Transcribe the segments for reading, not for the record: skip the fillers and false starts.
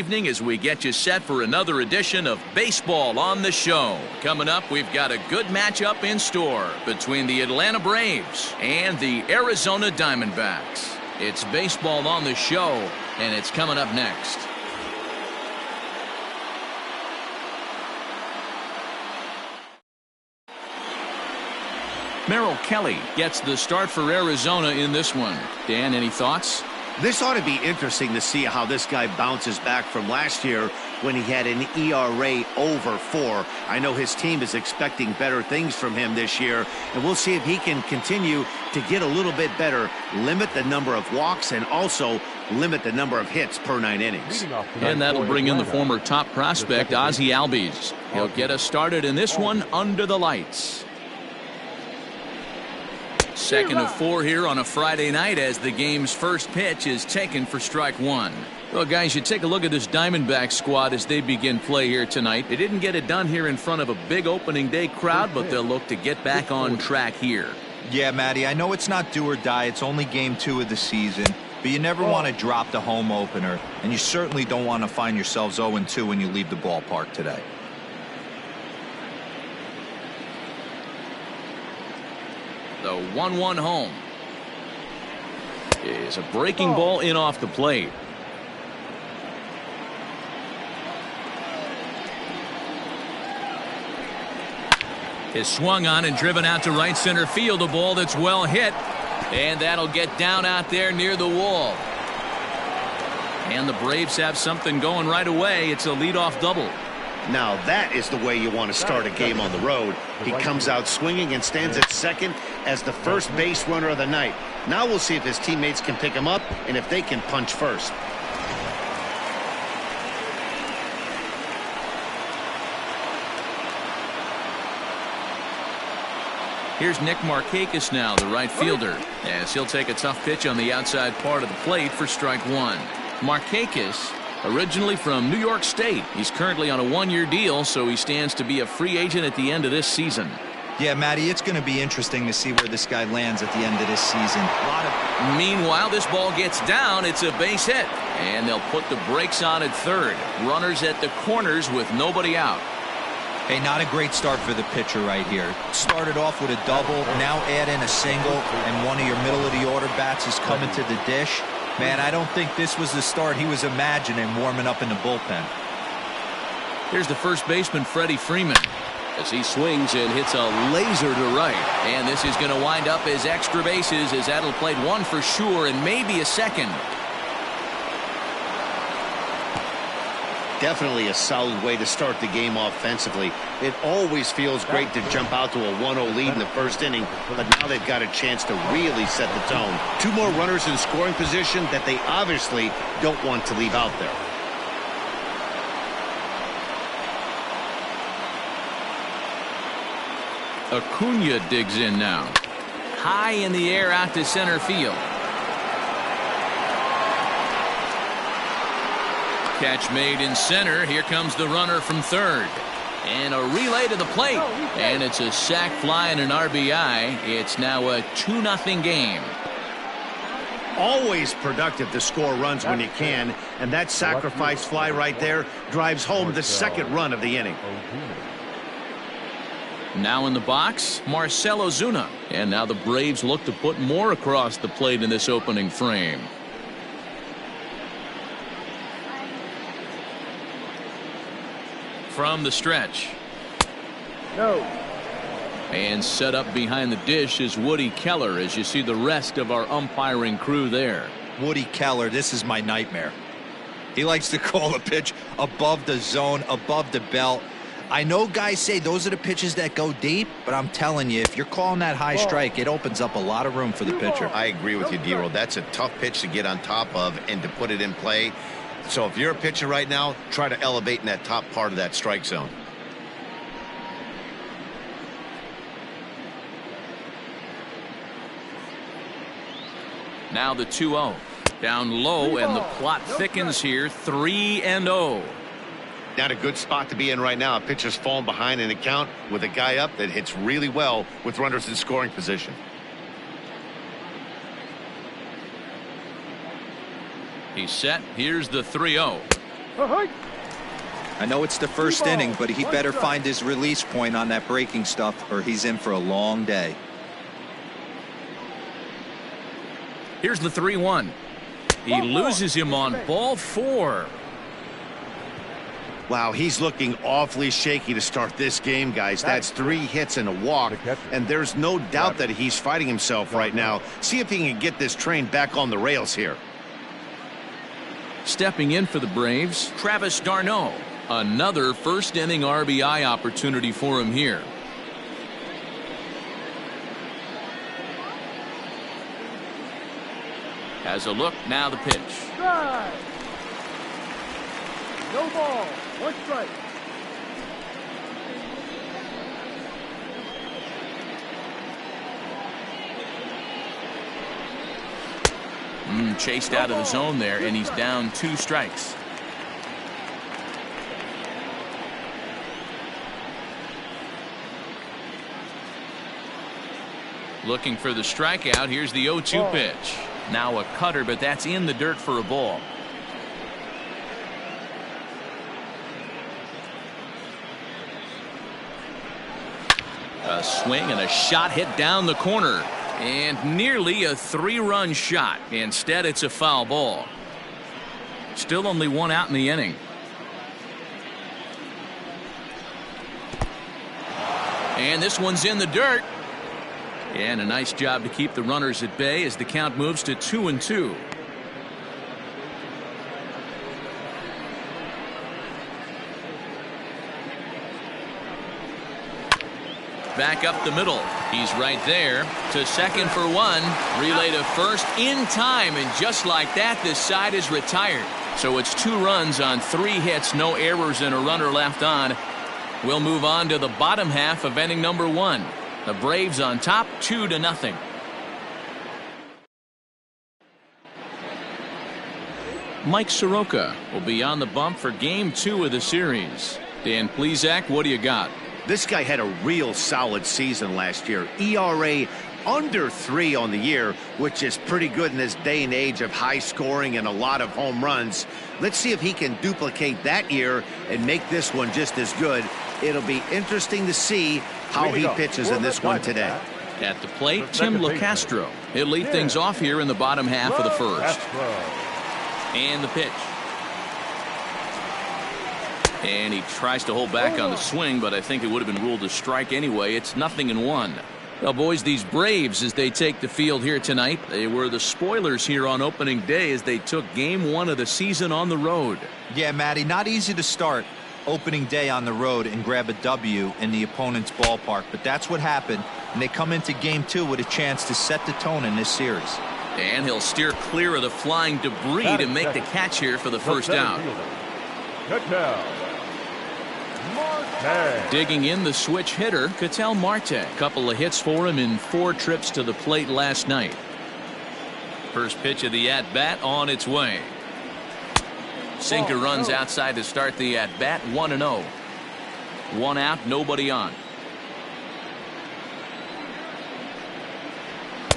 evening as we get you set for another edition of Baseball on the Show. Coming up, we've got a good matchup in store between the Atlanta Braves and the Arizona Diamondbacks. It's Baseball on the Show, and it's coming up next. Merrill Kelly gets the start for Arizona in this one. Dan, any thoughts? This ought to be interesting to see how this guy bounces back from last year when he had an ERA over 4. I know his team is expecting better things from him this year, and we'll see if he can continue to get a little bit better, limit the number of walks, and also limit the number of hits per 9 innings. And that'll bring in the former top prospect, Ozzie Albies. He'll get us started in this one under the lights. Second of 4 here on a Friday night as the game's first pitch is taken for strike 1. Well, guys, you take a look at this Diamondbacks squad as they begin play here tonight. They didn't get it done here in front of a big opening day crowd, but they'll look to get back on track here. Yeah, Matty, I know it's not do or die. It's only game 2 of the season, but you never want to drop the home opener, and you certainly don't want to find yourselves 0-2 when you leave the ballpark today. The 1-1 home is a breaking ball in off the plate. Is swung on and driven out to right center field. A ball that's well hit, and that'll get down out there near the wall. And the Braves have something going right away. It's a leadoff double. Now that is the way you want to start a game on the road. He comes out swinging and stands at second as the first base runner of the night. Now we'll see if his teammates can pick him up and if they can punch first. Here's Nick Markakis now, the right fielder, as he'll take a tough pitch on the outside part of the plate for strike 1. Markakis, originally from New York State. He's currently on a 1-year deal, so he stands to be a free agent at the end of this season. Yeah, Matty, it's going to be interesting to see where this guy lands at the end of this season. Meanwhile, this ball gets down. It's a base hit, and they'll put the brakes on at third. Runners at the corners with nobody out. Hey, not a great start for the pitcher right here. Started off with a double, now add in a single, and one of your middle-of-the-order bats is coming to the dish. Man, I don't think this was the start he was imagining warming up in the bullpen. Here's the first baseman, Freddie Freeman, as he swings and hits a laser to right. And this is going to wind up as extra bases, as that'll play 1 for sure and maybe a second. Definitely a solid way to start the game offensively. It always feels great to jump out to a 1-0 lead in the first inning, but now they've got a chance to really set the tone. 2 more runners in scoring position that they obviously don't want to leave out there. Acuna digs in now. High in the air out to center field. Catch made in center. Here comes the runner from third. And a relay to the plate. And it's a sac fly and an RBI. It's now a 2-0 game. Always productive to score runs when you can, and that sacrifice fly right there drives home the second run of the inning. Now in the box, Marcell Ozuna. And now the Braves look to put more across the plate in this opening frame. From the stretch. No. And set up behind the dish is Woody Keller, as you see the rest of our umpiring crew there. Woody Keller, this is my nightmare. He likes to call a pitch above the zone, above the belt. I know guys say those are the pitches that go deep, but I'm telling you, if you're calling that high strike, it opens up a lot of room for the pitcher. I agree with you, D-Roll. That's a tough pitch to get on top of and to put it in play. So if you're a pitcher right now, try to elevate in that top part of that strike zone. Now the 2-0. Down low, and the plot thickens here. 3-0. Not a good spot to be in right now. A pitcher's falling behind in the count with a guy up that hits really well with runners in scoring position. He's set. Here's the 3-0. I know it's the first inning, but he better find his release point on that breaking stuff or he's in for a long day. Here's the 3-1. He loses him on ball 4. Wow, he's looking awfully shaky to start this game, guys. That's 3 hits and a walk, and there's no doubt that he's fighting himself right now. See if he can get this train back on the rails here. Stepping in for the Braves, Travis d'Arnaud. Another first inning RBI opportunity for him here. Has a look, now the pitch. Strike. No ball. 1 strike. Chased out of the zone there, and he's down 2 strikes. Looking for the strikeout. Here's the 0-2 pitch. Now a cutter, but that's in the dirt for a ball. A swing and a shot hit down the corner. And nearly a 3-run shot. Instead, it's a foul ball. Still only 1 out in the inning. And this one's in the dirt. And a nice job to keep the runners at bay as the count moves to 2-2. Back up the middle. He's right there to second for 1. Relay to first in time, and just like that, this side is retired. So it's 2 runs on 3 hits, no errors, and a runner left on. We'll move on to the bottom half of inning number 1. The Braves on top, 2-0. Mike Soroka will be on the bump for game 2 of the series. Dan Plesac, what do you got? This guy had a real solid season last year. ERA under 3 on the year, which is pretty good in this day and age of high scoring and a lot of home runs. Let's see if he can duplicate that year and make this one just as good. It'll be interesting to see how he pitches in this one today. At the plate, Tim LeCastro. He'll lead things off here in the bottom half of the first. And the pitch. And he tries to hold back on the swing, but I think it would have been ruled a strike anyway. It's 0-1. Well, boys, these Braves, as they take the field here tonight, they were the spoilers here on opening day as they took game 1 of the season on the road. Yeah, Matty, not easy to start opening day on the road and grab a W in the opponent's ballpark, but that's what happened, and they come into game 2 with a chance to set the tone in this series. And he'll steer clear of the flying debris to make the catch here for the first out. Digging in the switch hitter, Ketel Marte. Couple of hits for him in 4 trips to the plate last night. First pitch of the at-bat on its way. Sinker runs outside to start the at-bat. 1-0. 1 out, nobody on.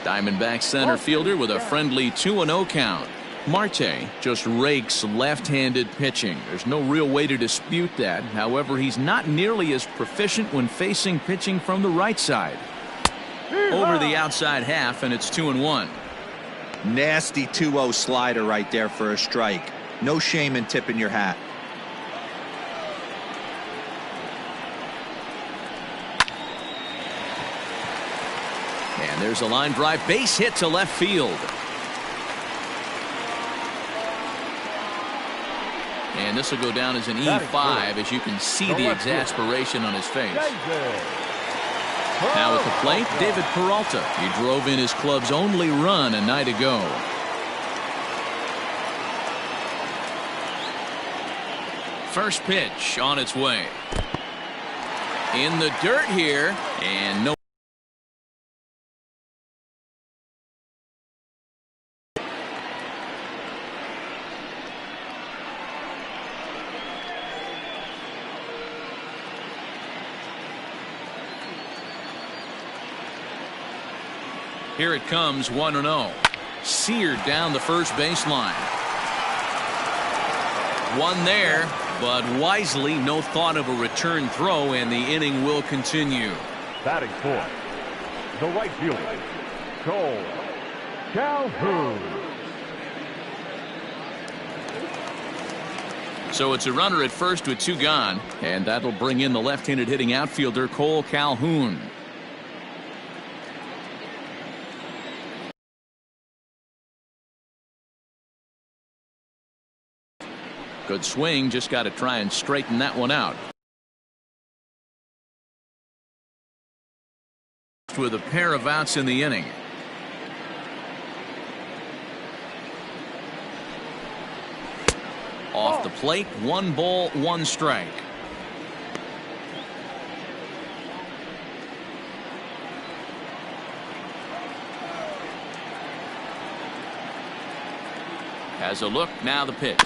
Diamondbacks center fielder with a friendly 2-0 count. Marte just rakes left-handed pitching. There's no real way to dispute that. However, he's not nearly as proficient when facing pitching from the right side. Over the outside half, and it's 2-1. Nasty 2-0 slider right there for a strike. No shame in tipping your hat. And there's a line drive base hit to left field. And this will go down as an E5 as you can see the exasperation on his face. Now at the plate, David Peralta. He drove in his club's only run a night ago. First pitch on its way. In the dirt here, and no. Here it comes, 1-0. Seared down the first baseline. One there, but wisely, no thought of a return throw, and the inning will continue. Batting fourth, the right fielder, Cole Calhoun. So it's a runner at first with 2 gone, and that'll bring in the left-handed hitting outfielder Cole Calhoun. Good swing, just got to try and straighten that one out. With a pair of outs in the inning. Off the plate, 1 ball, 1 strike. Has a look, now the pitch.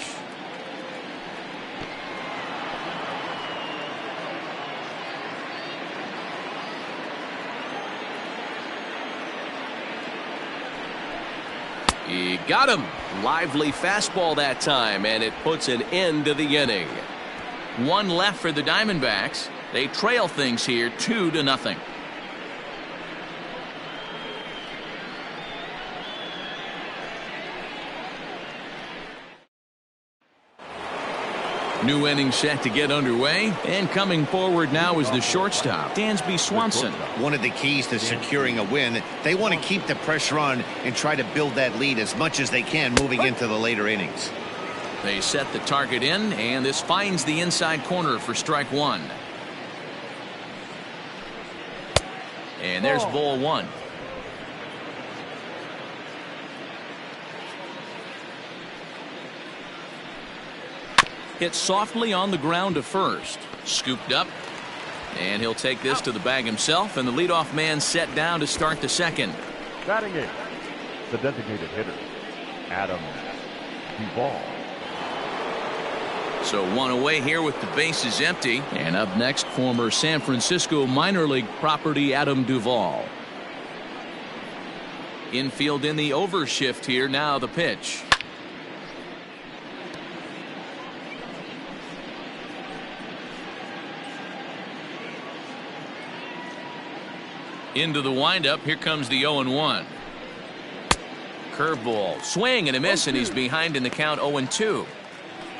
He got him. Lively fastball that time, and it puts an end to the inning. 1 left for the Diamondbacks. They trail things here 2-0. New inning set to get underway, and coming forward now is the shortstop, Dansby Swanson. One of the keys to securing a win, they want to keep the pressure on and try to build that lead as much as they can moving into the later innings. They set the target in, and this finds the inside corner for strike 1. And there's ball 1. Hit softly on the ground to first. Scooped up. And he'll take this to the bag himself, and the leadoff man set down to start the second. Batting 8, the designated hitter, Adam Duvall. So 1 away here with the bases empty. And up next, former San Francisco minor league property Adam Duvall. Infield in the overshift here. Now the pitch. Into the windup. Here comes the 0-1. Curveball. Swing and a miss, and he's behind in the count 0-2.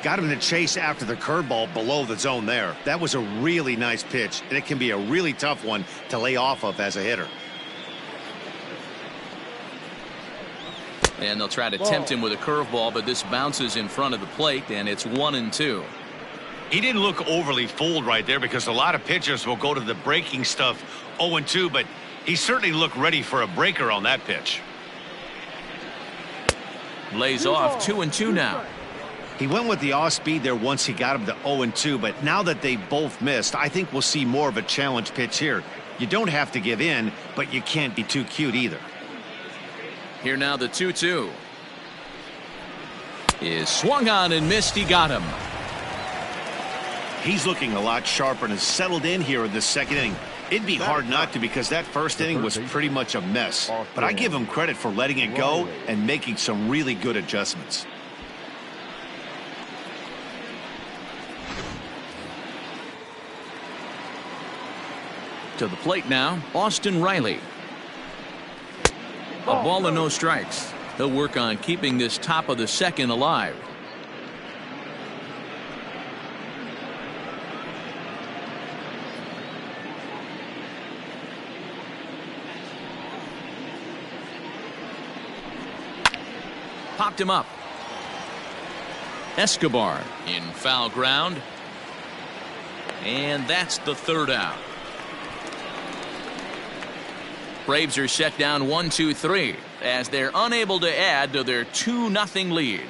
Got him to chase after the curveball below the zone there. That was a really nice pitch, and it can be a really tough one to lay off of as a hitter. And they'll try to tempt him with a curveball, but this bounces in front of the plate, and it's 1-2. He didn't look overly fooled right there because a lot of pitchers will go to the breaking stuff 0-2, but he certainly looked ready for a breaker on that pitch. Lays off 2-2 now. He went with the off speed there once he got him to 0-2, but now that they both missed, I think we'll see more of a challenge pitch here. You don't have to give in, but you can't be too cute either. Here now the 2-2. Is swung on and missed. He got him. He's looking a lot sharper and has settled in here in the second inning. It'd be hard not to because that first inning was pretty much a mess. But I give him credit for letting it go and making some really good adjustments. To the plate now, Austin Riley. A ball and no strikes. He'll work on keeping this top of the second alive. Popped him up. Escobar in foul ground. And that's the third out. Braves are set down 1-2-3 as they're unable to add to their 2-0 lead.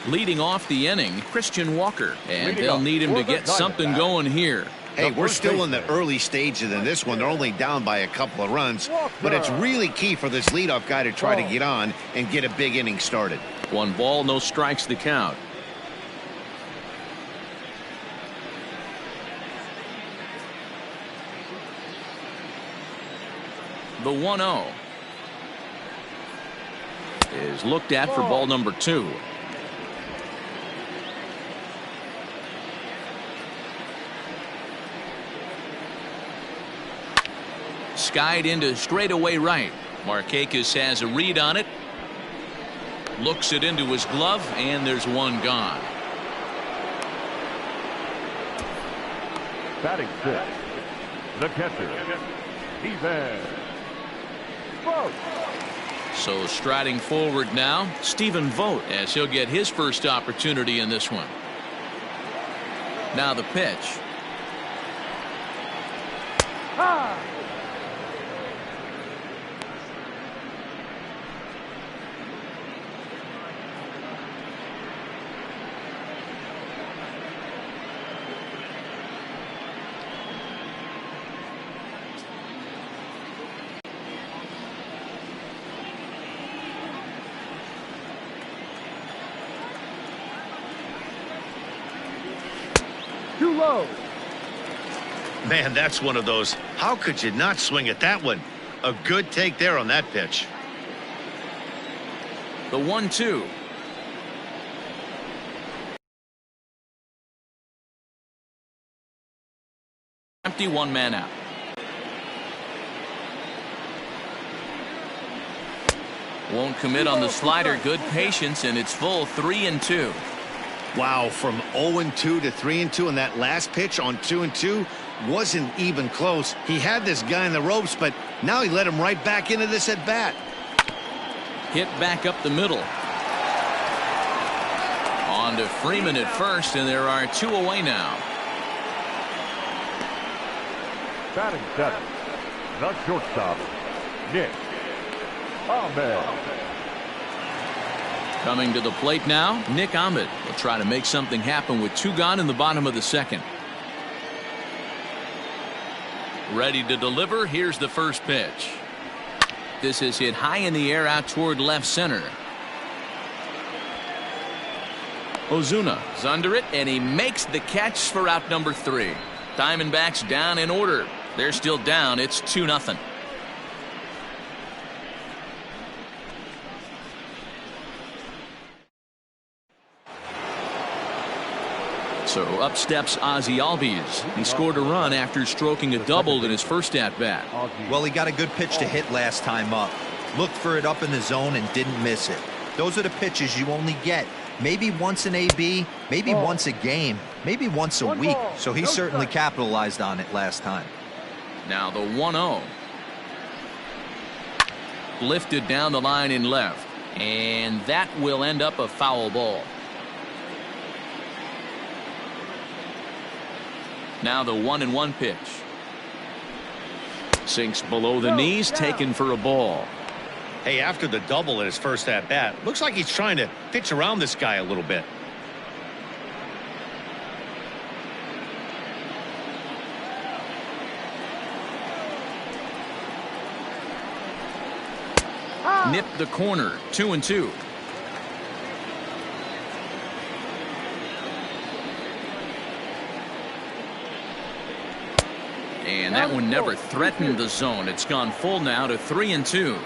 Leading off the inning, Christian Walker, and they'll need him to get something going here. Hey, we're still in the early stages in this one. They're only down by a couple of runs, but it's really key for this leadoff guy to try to get on and get a big inning started. 1 ball, no strikes the count. The 1-0 is looked at for ball number 2. Skied into straightaway right. Markakis has a read on it. Looks it into his glove, and there's one gone. Batting 6, the catcher, Steven Vogt. So striding forward now, Stephen Vogt, as he'll get his first opportunity in this one. Now the pitch. High. Too low. Man, that's one of those. How could you not swing at that one? A good take there on that pitch. The 1-2. Empty, one man out. Won't commit on the slider. Good patience, and it's full 3-2. Wow, from 0-2 to 3-2 in that last pitch on 2-2 wasn't even close. He had this guy in the ropes, but now he let him right back into this at bat. Hit back up the middle. On to Freeman at first, and there are 2 away now. Batting 7, the shortstop, Nick Ahmed. Coming to the plate now, Nick Ahmed will try to make something happen with 2 gone in the bottom of the 2nd. Ready to deliver. Here's the first pitch. This is hit high in the air out toward left center. Ozuna is under it, and he makes the catch for out number 3. Diamondbacks down in order. They're still down. It's 2-0. So up steps Ozzie Albies. He scored a run after stroking a double in his first at-bat. Well, he got a good pitch to hit last time up. Looked for it up in the zone and didn't miss it. Those are the pitches you only get maybe once in AB, maybe once a game, maybe once a week. So he certainly capitalized on it last time. Now the 1-0. Lifted down the line in left. And that will end up a foul ball. Now the 1-1 pitch. Sinks below the knees, taken for a ball. Hey, after the double in his first at bat, looks like he's trying to pitch around this guy a little bit. Nipped the corner. 2-2. And that one never threatened the zone. It's gone full now to 3-2.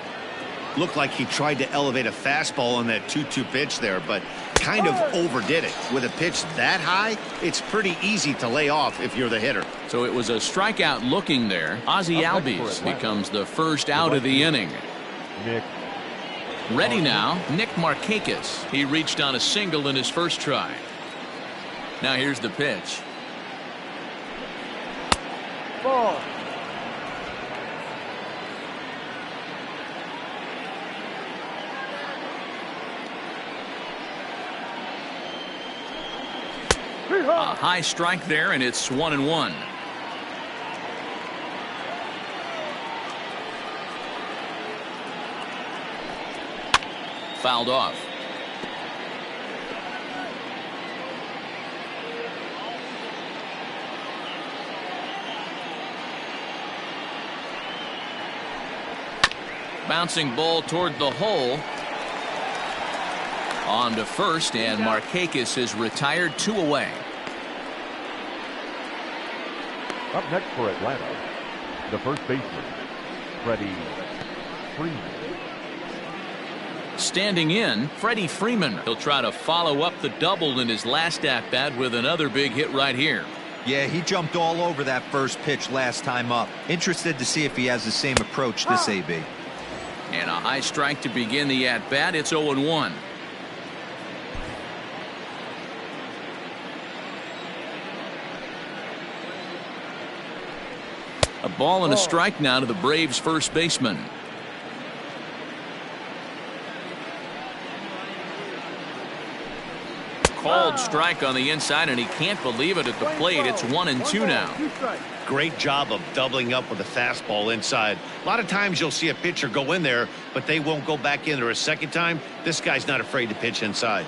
Looked like he tried to elevate a fastball on that 2-2 pitch there, but kind of overdid it. With a pitch that high, it's pretty easy to lay off if you're the hitter. So it was a strikeout looking there. Ozzie Albies becomes the first out of the inning. Nick. Ready now, Nick Markakis. He reached on a single in his first try. Now here's the pitch. Ball. A high strike there, and it's 1-1. Fouled off. Bouncing ball toward the hole. On to first, and Markakis is retired, 2 away. Up next for Atlanta, the first baseman, Freddie Freeman. Standing in, Freddie Freeman. He'll try to follow up the double in his last at-bat with another big hit right here. Yeah, he jumped all over that first pitch last time up. Interested to see if he has the same approach this AB. And a high strike to begin the at-bat. It's 0-1. A ball and a strike now to the Braves first baseman. Called strike on the inside, and he can't believe it at the plate. It's 1-2 now. Great job of doubling up with a fastball inside. A lot of times you'll see a pitcher go in there, but they won't go back in there a second time. This guy's not afraid to pitch inside.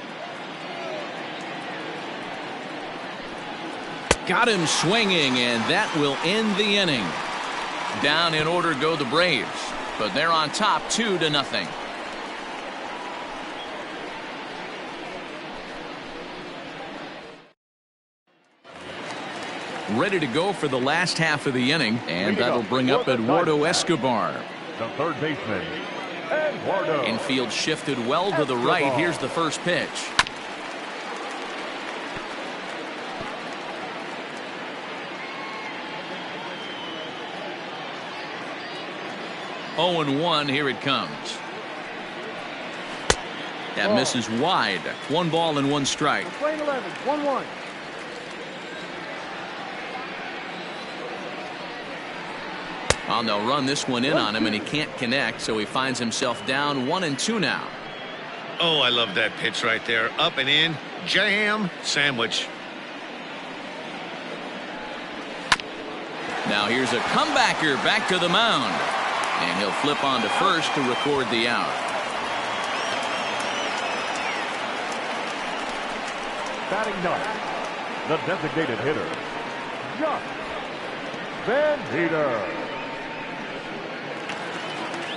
Got him swinging, and that will end the inning. Down in order go the Braves, but they're on top 2-0. Ready to go for the last half of the inning, and that'll bring up Eduardo Escobar. The third baseman, Eduardo. Infield shifted well to the right. Here's the first pitch. Oh, 0-1. Here it comes. That misses wide. 1 ball and 1 strike. Playing 11, 1-1. Oh, they'll run this one in on him, and he can't connect, so he finds himself down 1-2 now. Oh, I love that pitch right there. Up and in, jam, sandwich. Now here's a comebacker back to the mound, and he'll flip on to first to record the out. Batting ninth, the designated hitter, Josh Van Meter.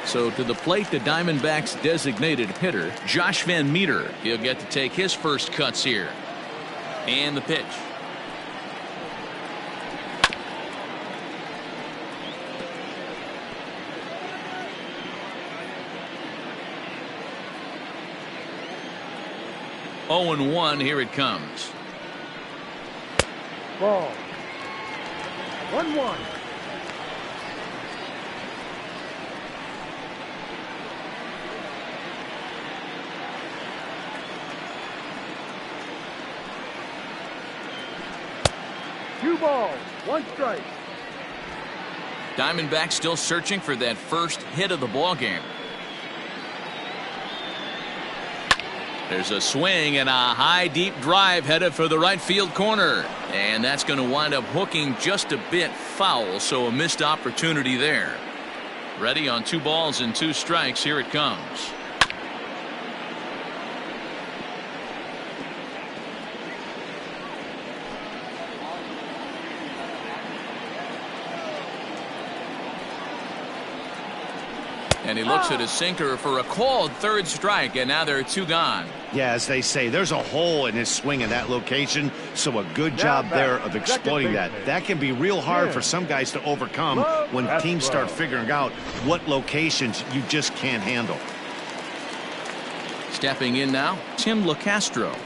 So to the plate, the Diamondbacks designated hitter, Josh Van Meter. He'll get to take his first cuts here. And the pitch. Oh, 0-1. Here it comes. Ball. 1-1. Two balls, 1 strike. Diamondbacks still searching for that first hit of the ball game. There's a swing and a high deep drive headed for the right field corner, and that's going to wind up hooking just a bit foul, so a missed opportunity there. Ready on 2 balls and 2 strikes. Here it comes. And he looks at his sinker for a called 3rd strike, and now there are 2 gone. Yeah, as they say, there's a hole in his swing in that location, so a good job there of exploiting that. That can be real hard for some guys to overcome when teams start figuring out what locations you just can't handle. Stepping in now, Tim LaCastro.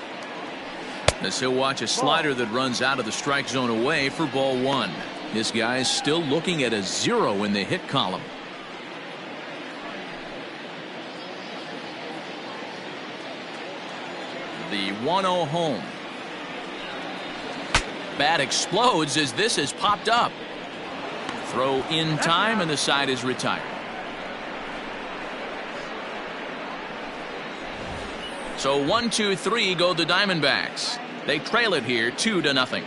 As he'll watch a slider that runs out of the strike zone away for ball 1. This guy's still looking at a 0 in the hit column. The 1-0 home. Bat explodes as this has popped up. Throw in time, and the side is retired. So 1-2-3 go the Diamondbacks. They trail it here 2-0.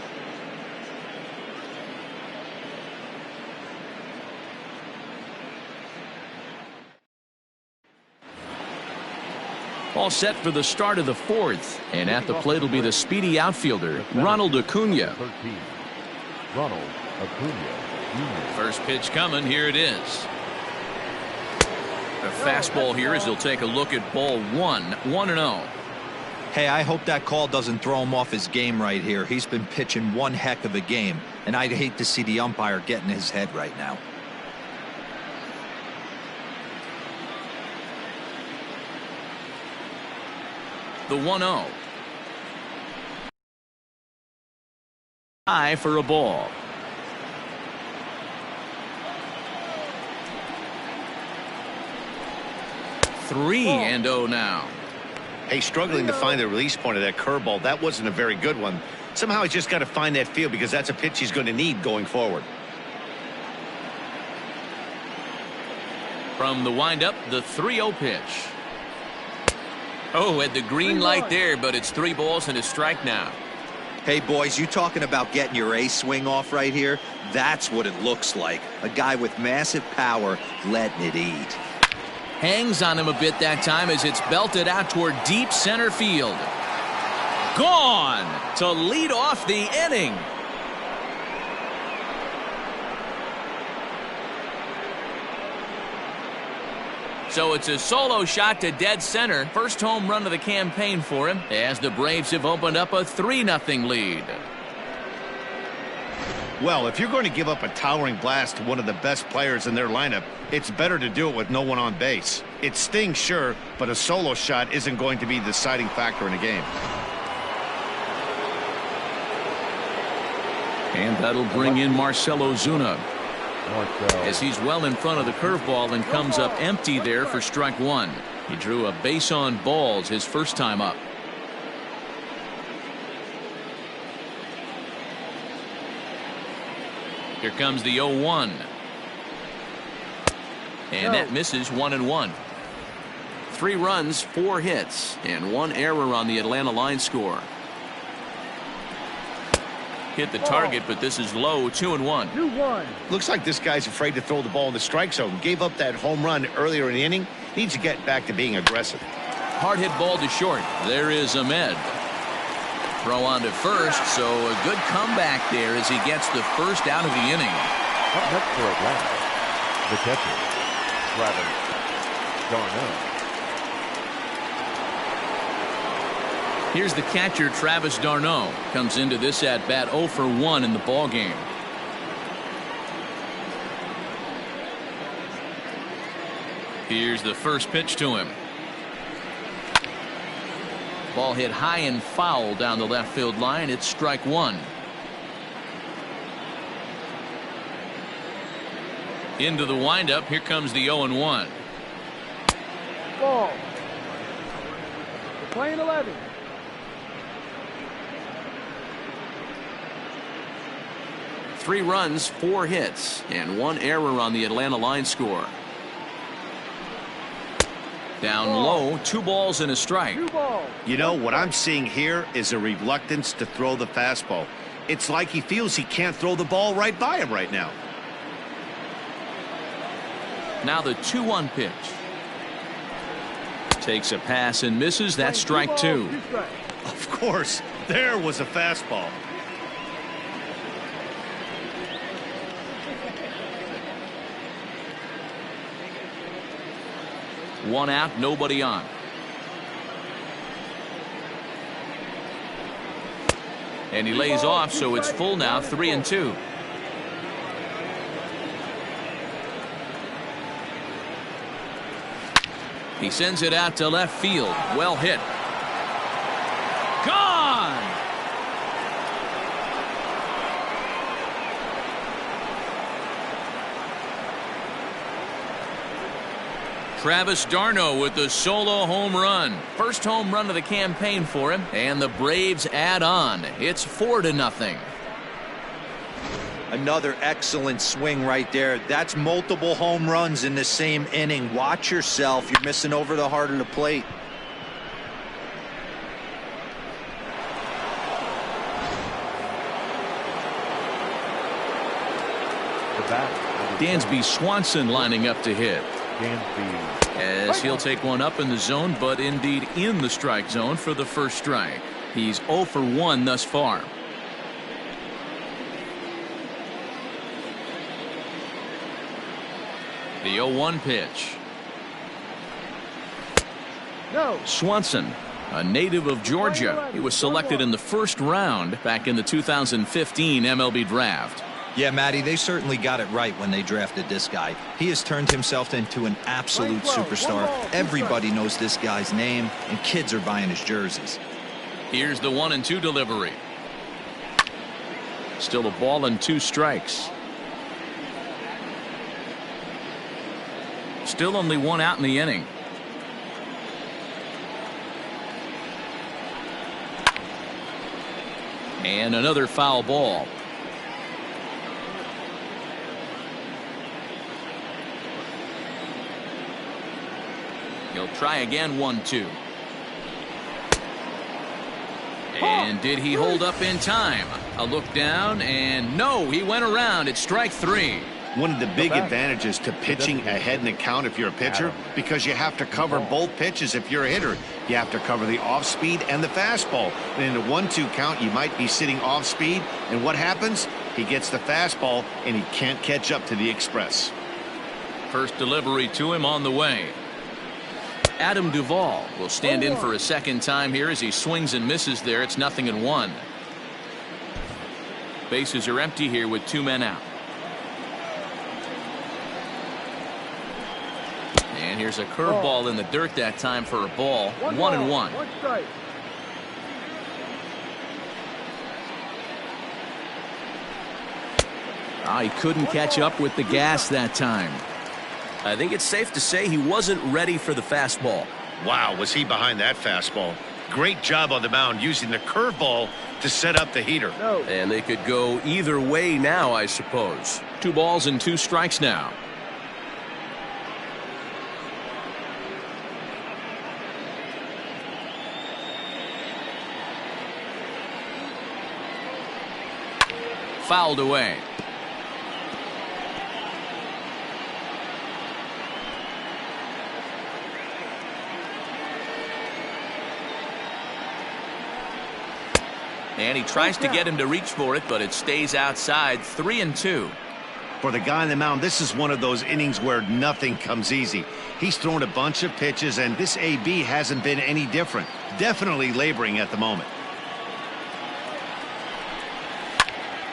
All set for the start of the 4th, and at the plate will be the speedy outfielder Ronald Acuna. 13, Ronald Acuna Jr. First pitch coming. Here it is. A fastball here as he'll take a look at ball 1. 1-0. Hey, I hope that call doesn't throw him off his game right here. He's been pitching one heck of a game, and I'd hate to see the umpire get in his head right now. The 1-0. High for a ball. 3-0 now. Hey, struggling to find the release point of that curveball. That wasn't a very good one. Somehow he's just got to find that feel because that's a pitch he's going to need going forward. From the windup, the 3-0 pitch. Oh, had the green light there, but it's 3 balls and a strike now. Hey, boys, you talking about getting your A swing off right here? That's what it looks like. A guy with massive power letting it eat. Hangs on him a bit that time as it's belted out toward deep center field. Gone to lead off the inning. So it's a solo shot to dead center. First home run of the campaign for him as the Braves have opened up a 3-0 lead. Well, if you're going to give up a towering blast to one of the best players in their lineup, it's better to do it with no one on base. It stings, sure, but a solo shot isn't going to be the deciding factor in a game. And that'll bring in Marcell Ozuna, as he's well in front of the curveball and comes up empty there for strike 1. He drew a base on balls his first time up. Here comes the 0-1. And that misses 1-1. 3 runs, 4 hits, and 1 error on the Atlanta line score. Hit the target, but this is low. 2-1. 2-1. Looks like this guy's afraid to throw the ball in the strike zone. Gave up that home run earlier in the inning. Needs to get back to being aggressive. Hard hit ball to short. There is Ahmed. Throw on to first, so a good comeback there as he gets the first out of the inning. Up next for Atlanta, the catcher, Travis d'Arnaud. Here's the catcher, Travis d'Arnaud. Comes into this at bat 0 for 1 in the ball game. Here's the first pitch to him. Ball hit high and foul down the left field line. It's strike 1. Into the windup. Here comes the 0-1. Ball. We're playing 11. Three runs, 4 hits, and 1 error on the Atlanta line score. Down low, 2 balls and a strike. 2 balls. You know, what I'm seeing here is a reluctance to throw the fastball. It's like he feels he can't throw the ball right by him right now. Now the 2-1 pitch. Takes a pass and misses. That's strike 2. Of course, there was a fastball. One out, nobody on. And he lays off, so it's full now, 3-2. He sends it out to left field. Well hit. Gone! Travis d'Arnaud with the solo home run. First home run of the campaign for him, and the Braves add on. It's 4-0. Another excellent swing right there. That's multiple home runs in the same inning. Watch yourself. You're missing over the heart of the plate. Dansby Swanson lining up to hit. Dansby. As he'll take one up in the zone, but indeed in the strike zone for the first strike. He's 0 for 1 thus far. The 0-1 pitch. No. Swanson, a native of Georgia. He was selected in the first round back in the 2015 MLB draft. Yeah, Matty, they certainly got it right when they drafted this guy. He has turned himself into an absolute superstar. Everybody knows this guy's name, and kids are buying his jerseys. Here's the 1-2 delivery. Still a ball and 2 strikes. Still only 1 out in the inning. And another foul ball. He'll try again, 1-2. And did he hold up in time? A look down, and no, he went around. It's strike 3. One of the big advantages to pitching ahead in the count if you're a pitcher, because you have to cover both pitches if you're a hitter. You have to cover the off speed and the fastball. And in a 1-2 count, you might be sitting off speed, and what happens? He gets the fastball, and he can't catch up to the express. First delivery to him on the way. Adam Duvall will stand in for a second time here as he swings and misses there. It's 0-1. Bases are empty here with 2 men out. And here's a curveball in the dirt that time for a ball. 1-1. One strike. He couldn't catch up with the gas that time. I think it's safe to say he wasn't ready for the fastball. Wow, was he behind that fastball? Great job on the mound using the curveball to set up the heater. No. And they could go either way now, I suppose. 2 balls and 2 strikes now. Fouled away. And he tries to get him to reach for it, but it stays outside. 3-2. For the guy on the mound, this is one of those innings where nothing comes easy. He's thrown a bunch of pitches, and this AB hasn't been any different. Definitely laboring at the moment.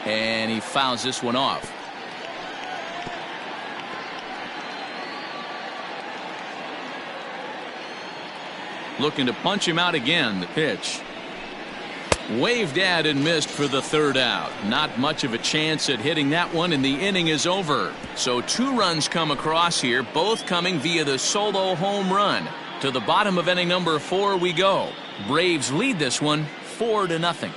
And he fouls this one off. Looking to punch him out again. The pitch. Waved at and missed for the 3rd out. Not much of a chance at hitting that one, and the inning is over. So 2 runs come across here, both coming via the solo home run. To the bottom of inning number 4 we go. Braves lead this one 4-0.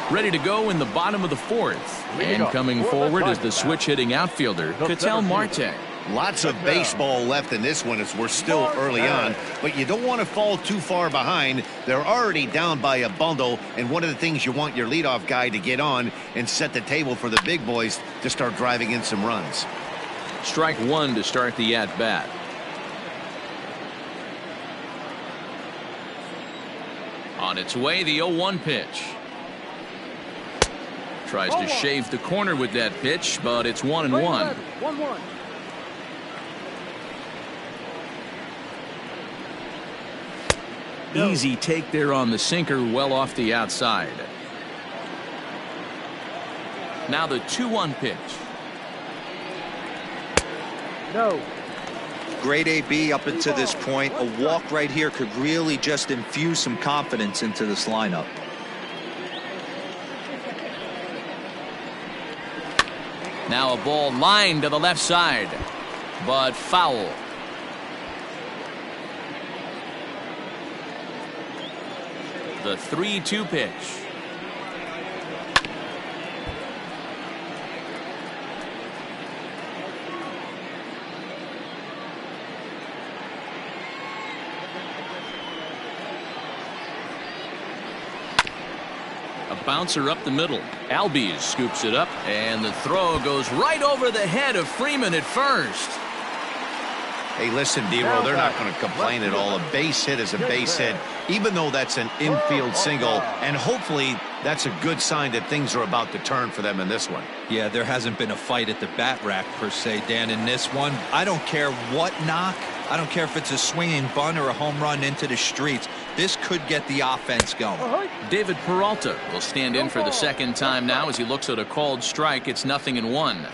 Ready to go in the bottom of the 4th. And coming forward is the switch hitting outfielder, Ketel Marte. Lots of baseball left in this one as we're still early on, but you don't want to fall too far behind. They're already down by a bundle, and one of the things you want your leadoff guy to get on and set the table for the big boys to start driving in some runs. Strike 1 to start the at-bat. On its way, the 0-1 pitch. Tries to shave the corner with that pitch, but it's 1-1. 1-1. Easy take there on the sinker, well off the outside. Now the 2-1 pitch. No. Great AB up until this point. A walk right here could really just infuse some confidence into this lineup. Now a ball lined to the left side, but foul. The 3-2 pitch. A bouncer up the middle. Albies scoops it up, and the throw goes right over the head of Freeman at first. Hey, listen, D-Roll, they're not going to complain at all. A base hit is a base hit, even though that's an infield single, and hopefully that's a good sign that things are about to turn for them in this one. Yeah, there hasn't been a fight at the bat rack per se, Dan, in this one. I don't care what knock. I don't care if it's a swinging bunt or a home run into the streets. This could get the offense going. David Peralta will stand in for the second time now as he looks at a called strike. It's 0-1.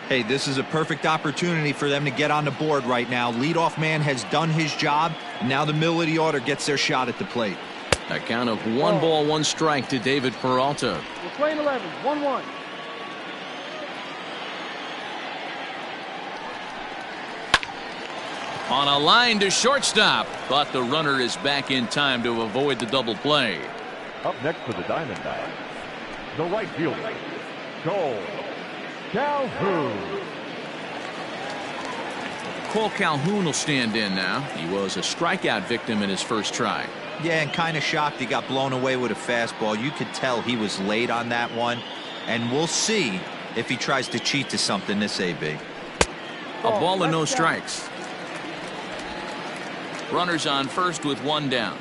Hey, this is a perfect opportunity for them to get on the board right now. Leadoff man has done his job, and now the middle of the order gets their shot at the plate. A count of 1 ball, 1 strike to David Peralta. We're playing 11, 1-1. On a line to shortstop, but the runner is back in time to avoid the double play. Up next for the Diamondbacks, the right fielder, Cole Calhoun. Cole Calhoun will stand in now. He was a strikeout victim in his first try. Yeah, and kind of shocked he got blown away with a fastball. You could tell he was late on that one, and we'll see if he tries to cheat to something this AB. A ball and no strikes. Runners on first with 1 down.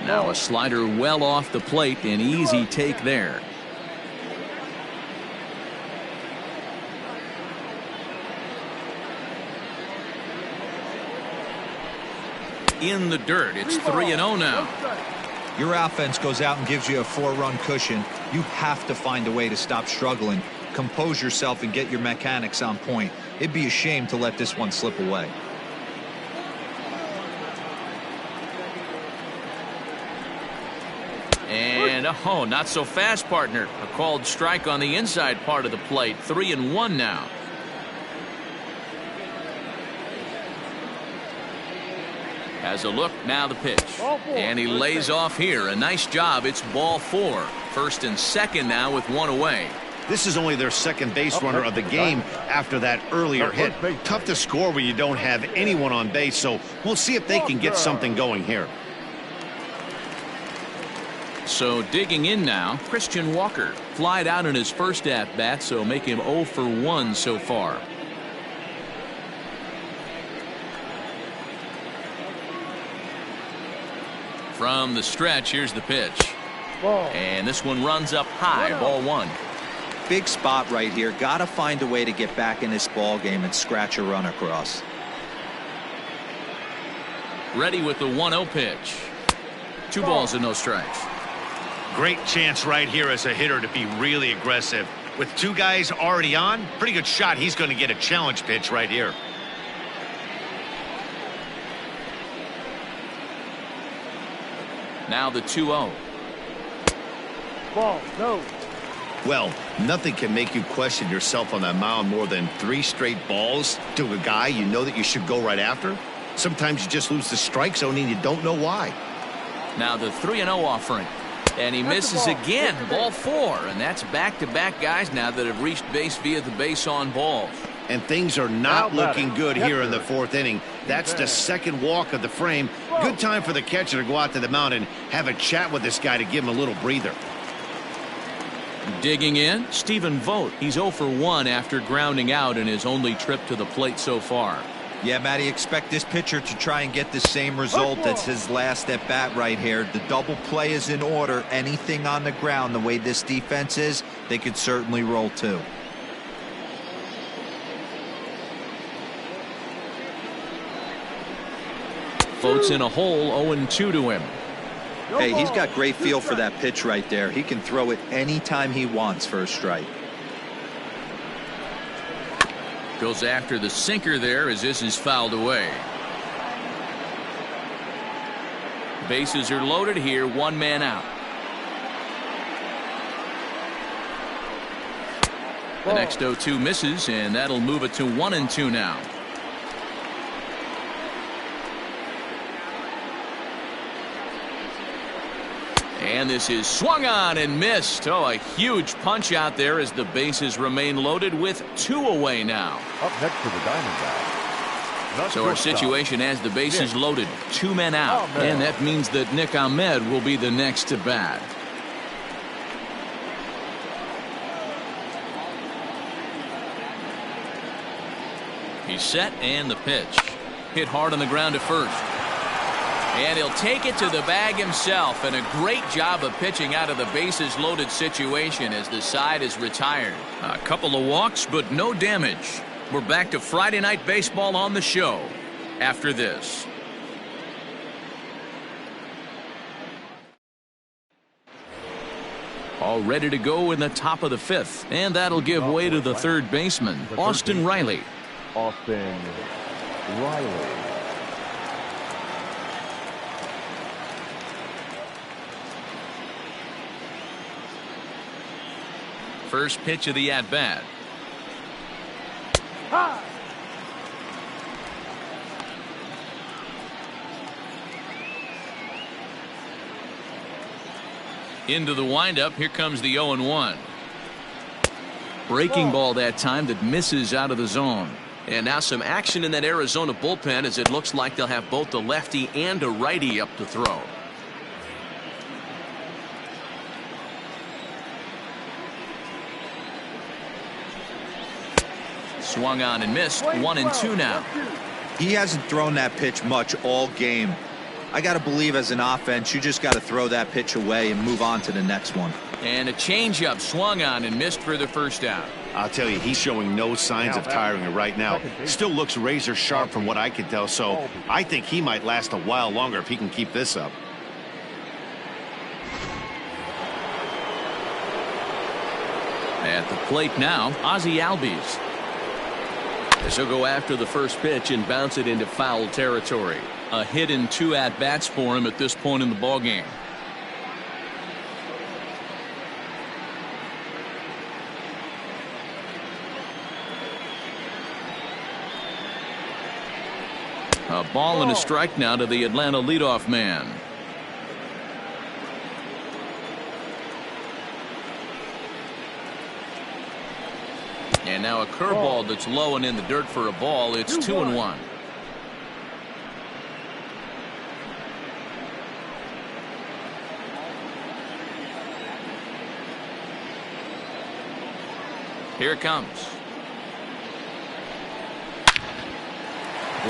Now a slider well off the plate, an easy take there. In the dirt. It's 3-0 now. Your offense goes out and gives you a 4-run cushion. You have to find a way to stop struggling. Compose yourself and get your mechanics on point. It'd be a shame to let this one slip away. And oh, not so fast, partner. A called strike on the inside part of the plate. 3-1 now. Has a look, now the pitch. And he lays off here. A nice job. It's ball 4. First and second now with 1 away. This is only their second base runner of the game after that earlier hit. Tough to score when you don't have anyone on base, so we'll see if they can get something going here. So digging in now, Christian Walker. Flied out in his first at-bat, so make him 0 for 1 so far. From the stretch, here's the pitch. And this one runs up high, ball 1. Big spot right here. Got to find a way to get back in this ball game and scratch a run across. Ready with the 1-0 pitch. 2 balls and no strikes. Great chance right here as a hitter to be really aggressive. With 2 guys already on, pretty good shot. He's going to get a challenge pitch right here. Now the 2-0. Ball, no. Well, nothing can make you question yourself on that mound more than 3 straight balls to a guy you know that you should go right after. Sometimes you just lose the strike zone and you don't know why. Now the 3-0 offering. And he misses again. Ball 4. And that's back-to-back guys now that have reached base via the base on balls. And things are not looking good here in the 4th inning. That's the second walk of the frame. Good time for the catcher to go out to the mound and have a chat with this guy to give him a little breather. Digging in, Stephen Vogt. He's 0 for 1 after grounding out in his only trip to the plate so far. Yeah, Matty, expect this pitcher to try and get the same result that's his last at bat right here. The double play is in order. Anything on the ground, the way this defense is, they could certainly roll too. Vogt's in a hole, 0-2 to him. Hey, he's got great feel for that pitch right there. He can throw it anytime he wants for a strike. Goes after the sinker there as this is fouled away. Bases are loaded here, 1 man out. The next 0-2 misses, and that'll move it to 1-2 now. And this is swung on and missed. Oh, a huge punch out there as the bases remain loaded with 2 away now. Up next for the Diamondbacks. So our situation as the bases loaded, 2 men out. And that means that Nick Ahmed will be the next to bat. He's set and the pitch. Hit hard on the ground to first. And he'll take it to the bag himself, and a great job of pitching out of the bases loaded situation as the side is retired. A couple of walks, but no damage. We're back to Friday Night Baseball on the show after this. All ready to go in the top of the 5th, and that'll give way to the third baseman, Austin Riley. Austin Riley. First pitch of the at-bat. Into the windup. Here comes the 0-1. Breaking ball that time that misses out of the zone. And now some action in that Arizona bullpen, as it looks like they'll have both the lefty and a righty up to throw. Swung on and missed. 1-2 now. He hasn't thrown that pitch much all game. I got to believe as an offense, you just got to throw that pitch away and move on to the next one. And a changeup swung on and missed for the first out. I'll tell you, he's showing no signs of tiring right now. Still looks razor sharp from what I can tell, so I think he might last a while longer if he can keep this up. At the plate now, Ozzie Albies. This will go after the first pitch and bounce it into foul territory. A hit and 2 at-bats for him at this point in the ballgame. A ball and a strike now to the Atlanta leadoff man. And now a curveball that's low and in the dirt for a ball. It's 2-1. Here it comes.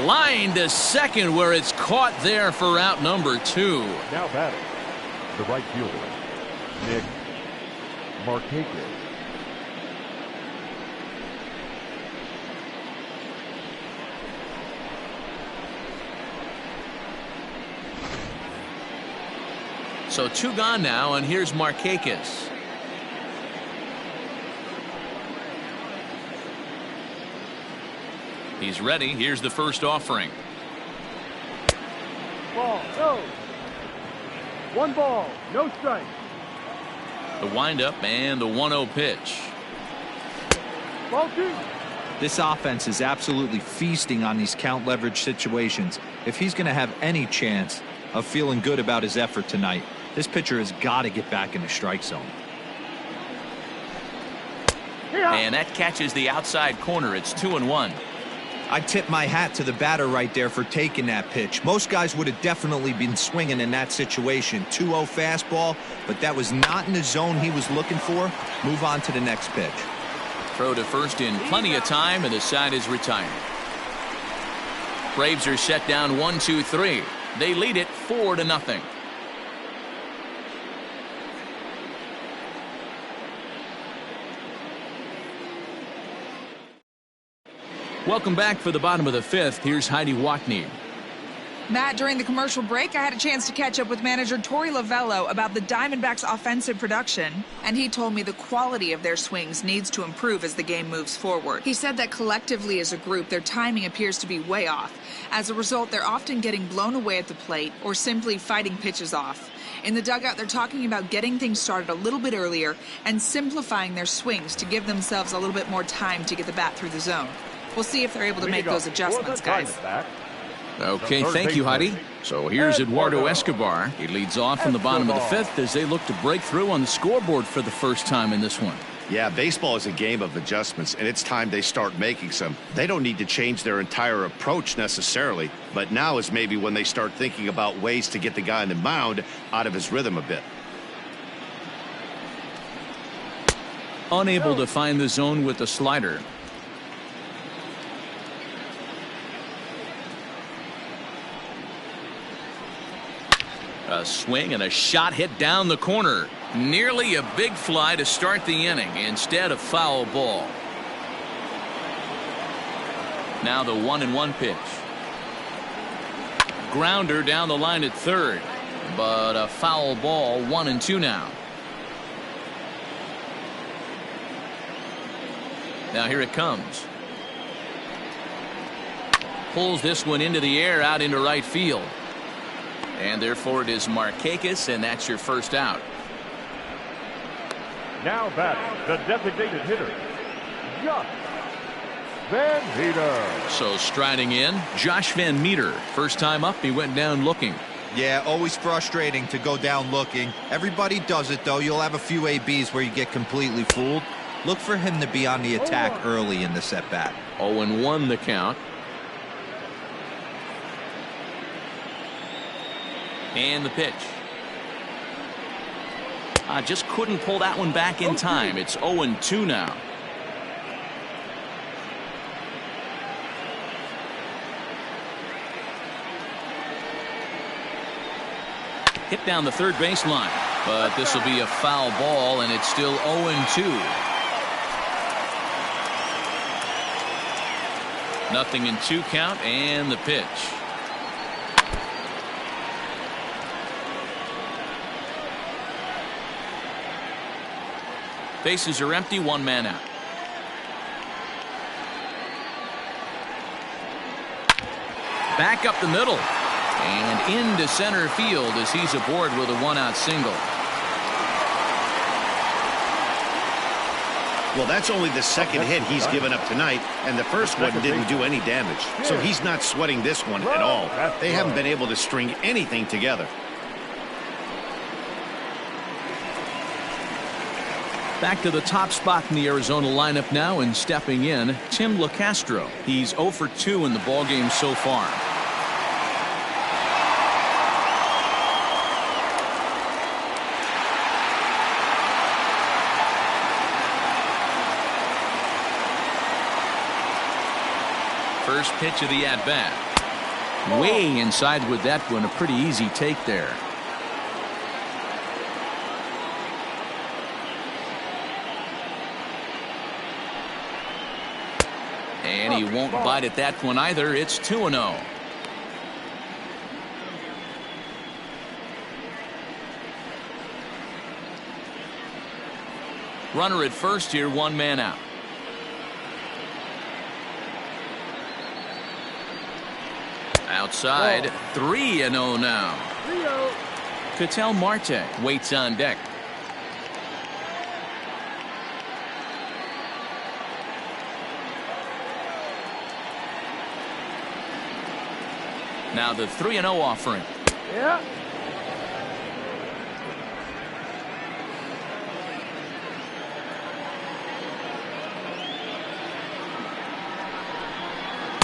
Line to second, where it's caught there for out number 2. Now batting, the right fielder, Nick Markakis. So 2 gone now, and here's Markakis. He's ready. Here's the first offering. Ball, no. 1 ball, no strike. The windup and the 1-0 pitch. Ball 2. This offense is absolutely feasting on these count leverage situations. If he's going to have any chance of feeling good about his effort tonight, this pitcher has got to get back in the strike zone. And that catches the outside corner. It's 2-1. I tip my hat to the batter right there for taking that pitch. Most guys would have definitely been swinging in that situation. 2-0 fastball, but that was not in the zone he was looking for. Move on to the next pitch. Throw to first in plenty of time, and the side is retired. Braves are set down 1-2-3. They lead it 4-0. Welcome back for the bottom of the 5th. Here's Heidi Watney. Matt, during the commercial break, I had a chance to catch up with manager Torey Lovello about the Diamondbacks' offensive production, and he told me the quality of their swings needs to improve as the game moves forward. He said that collectively as a group, their timing appears to be way off. As a result, they're often getting blown away at the plate or simply fighting pitches off. In the dugout, they're talking about getting things started a little bit earlier and simplifying their swings to give themselves a little bit more time to get the bat through the zone. We'll see if they're able to make those adjustments, guys. Okay, thank you, Heidi. So here's Eduardo Escobar. He leads off in the bottom of the 5th as they look to break through on the scoreboard for the first time in this one. Yeah, baseball is a game of adjustments, and it's time they start making some. They don't need to change their entire approach necessarily, but now is maybe when they start thinking about ways to get the guy on the mound out of his rhythm a bit. Unable to find the zone with the slider. A swing and a shot hit down the corner. Nearly a big fly to start the inning instead of foul ball. Now the 1-1 pitch. Grounder down the line at third, but a foul ball. 1-2 now. Now here it comes. Pulls this one into the air out into right field. And therefore it is Markakis, and that's your first out. Now batting, the designated hitter, Josh Van Meter. So striding in, Josh Van Meter. First time up, he went down looking. Yeah, always frustrating to go down looking. Everybody does it, though. You'll have a few ABs where you get completely fooled. Look for him to be on the attack early in the at-bat. 0-1 the count. And the pitch. I just couldn't pull that one back in time. It's 0-2 now. Hit down the third baseline, but this will be a foul ball, and it's still 0-2. Nothing in 2 count, and the pitch. Bases are empty, 1 man out. Back up the middle and into center field as he's aboard with a 1-out single. Well, that's only the second hit he's given up tonight, and the first one didn't do any damage. So he's not sweating this one at all. They haven't been able to string anything together. Back to the top spot in the Arizona lineup now, and stepping in, Tim LeCastro. He's 0 for 2 in the ballgame so far. First pitch of the at-bat. Way inside with that one. A pretty easy take there. And he won't bite at that one either. It's 2-0. Runner at first here, 1 man out. Outside, 3-0 now. Ketel Marte waits on deck. Now the 3-0 offering. Yeah.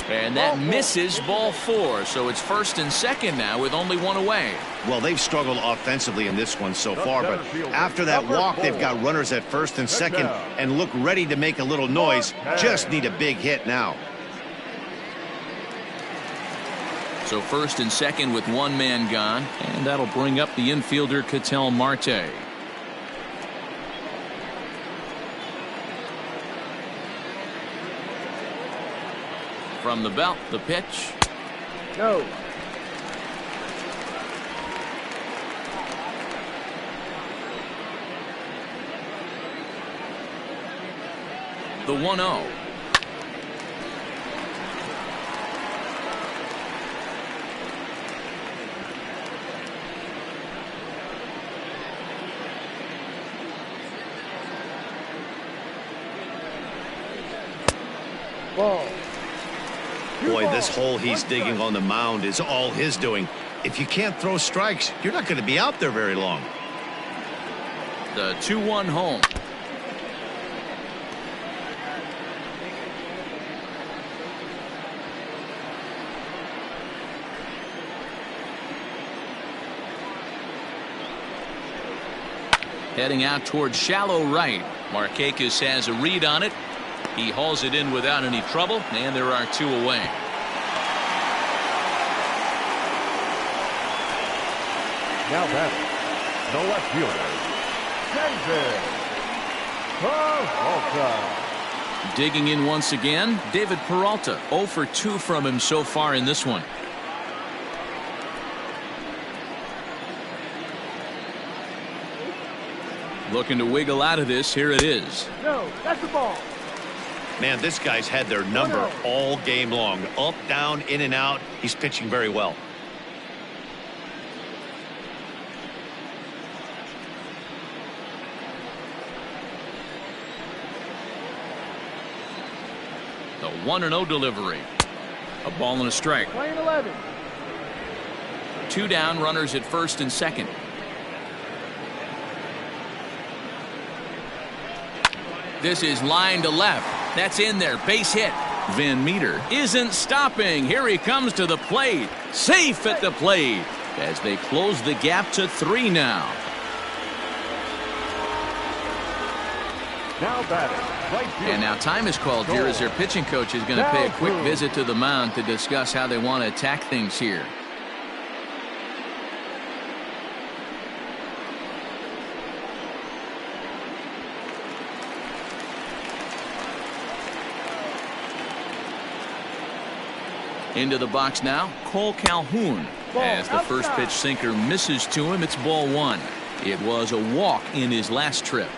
And that misses, ball 4. So it's first and second now with only 1 away. Well, they've struggled offensively in this one so far, but after that walk, they've got runners at first and second and look ready to make a little noise. Just need a big hit now. So first and second with 1 man gone, and that'll bring up the infielder Ketel Marte. From the belt, the pitch. No. The 1-0. Ball. Boy, this hole he's digging on the mound is all his doing. If you can't throw strikes, you're not going to be out there very long. The 2-1 home. Heading out towards shallow right. Markakis has a read on it. He hauls it in without any trouble, and there are 2 away. Now batting, the left fielder, David Peralta. Digging in once again, David Peralta. 0 for 2 from him so far in this one. Looking to wiggle out of this. Here it is. No, that's the ball. Man, this guy's had their number all game long. Up, down, in and out. He's pitching very well. The 1-0 delivery. A ball and a strike. Playing 11. 2 down, runners at first and second. This is line to left. That's in there. Base hit. Van Meter isn't stopping. Here he comes to the plate. Safe at the plate as they close the gap to 3 now. Now batting, right field. And now time is called here as their pitching coach is going to pay a quick visit to the mound to discuss how they want to attack things here. Into the box now, Cole Calhoun. As the first pitch sinker misses to him, it's ball 1. It was a walk in his last trip.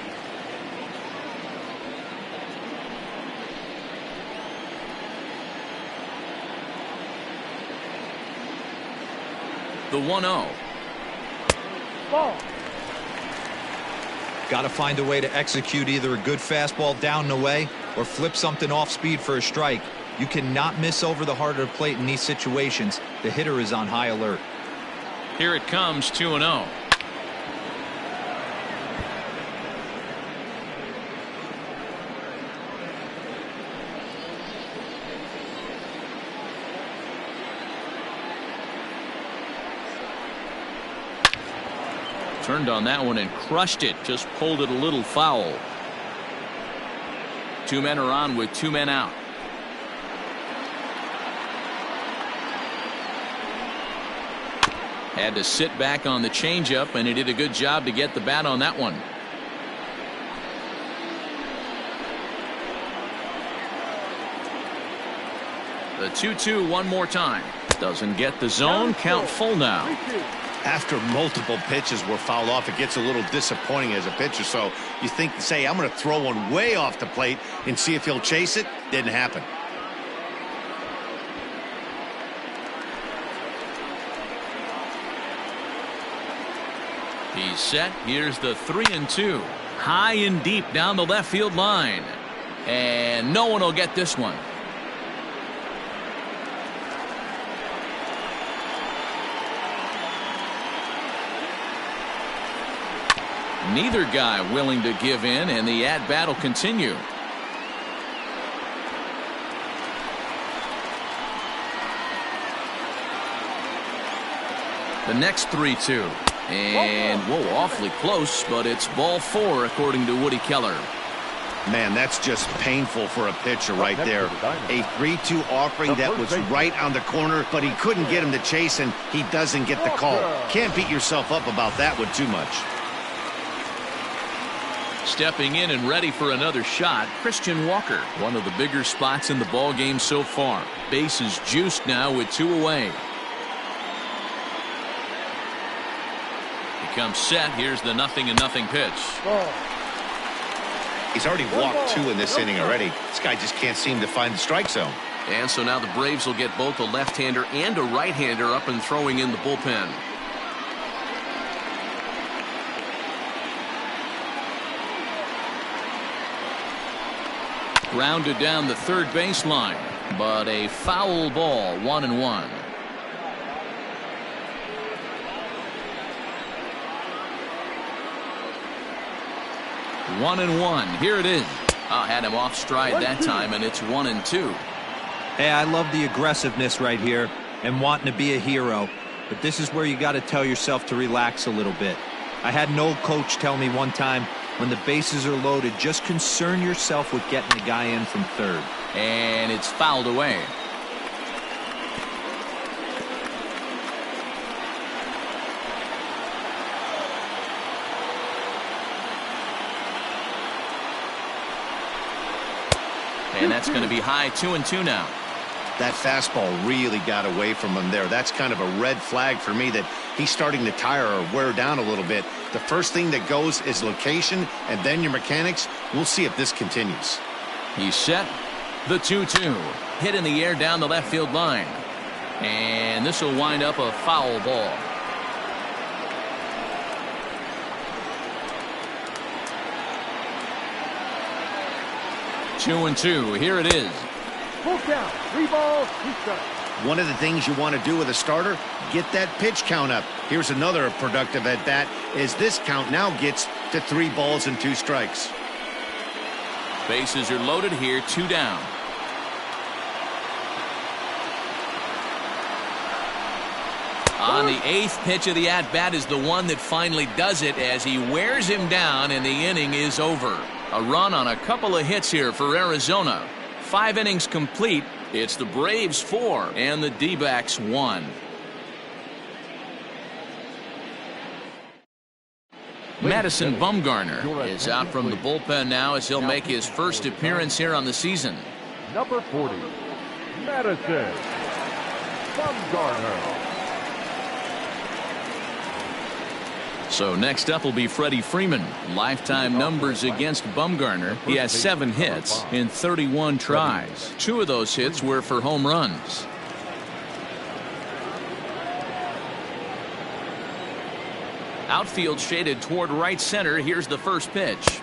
The 1-0. Ball. Got to find a way to execute either a good fastball down and away or flip something off speed for a strike. You cannot miss over the heart of the plate in these situations. The hitter is on high alert. Here it comes, 2-0. Turned on that one and crushed it. Just pulled it a little foul. 2 men are on with 2 men out. Had to sit back on the changeup, and he did a good job to get the bat on that one. The 2-2 one more time. Doesn't get the zone. Count full now. After multiple pitches were fouled off, it gets a little disappointing as a pitcher. So you think, say, I'm going to throw one way off the plate and see if he'll chase it. Didn't happen. He's set. Here's the 3-2. High and deep down the left field line. And no one will get this one. Neither guy willing to give in, and the at-bat will continue. The next 3-2. And, whoa, awfully close, but it's ball 4, according to Woody Keller. Man, that's just painful for a pitcher right there. A 3-2 offering that was right on the corner, but he couldn't get him to chase, and he doesn't get the call. Can't beat yourself up about that one too much. Stepping in and ready for another shot, Christian Walker. One of the bigger spots in the ball game so far. Base is juiced now with 2 away. He comes set. Here's the 0-0 pitch. He's already walked 2 in this inning already. This guy just can't seem to find the strike zone. And so now the Braves will get both a left-hander and a right-hander up and throwing in the bullpen. Grounded down the third baseline, but a foul ball, 1-1. One and one. Here it is. Had him off stride that time, and it's 1-2. Hey, I love the aggressiveness right here and wanting to be a hero, but this is where you got to tell yourself to relax a little bit. I had an old coach tell me one time, when the bases are loaded, just concern yourself with getting the guy in from third. And it's fouled away. And that's going to be high 2-2 now. That fastball really got away from him there. That's kind of a red flag for me that he's starting to tire or wear down a little bit. The first thing that goes is location and then your mechanics. We'll see if this continues. He's set. The 2-2. Hit in the air down the left field line. And this will wind up a foul ball. Two and two. Here it is. Full count. 3 balls, 2 strikes. One of the things you want to do with a starter, get that pitch count up. Here's another productive at bat as this count now gets to 3 balls and 2 strikes. Bases are loaded here. 2 down. On the 8th pitch of the at-bat is the one that finally does it as he wears him down and the inning is over. A run on a couple of hits here for Arizona. 5 innings complete. It's the Braves 4 and the D-backs 1. Madison Bumgarner is out from the bullpen now as he'll make his first appearance here on the season. Number 40, Madison Bumgarner. So next up will be Freddie Freeman. Lifetime numbers against Bumgarner. He has 7 hits in 31 tries. 2 of those hits were for home runs. Outfield shaded toward right center. Here's the first pitch.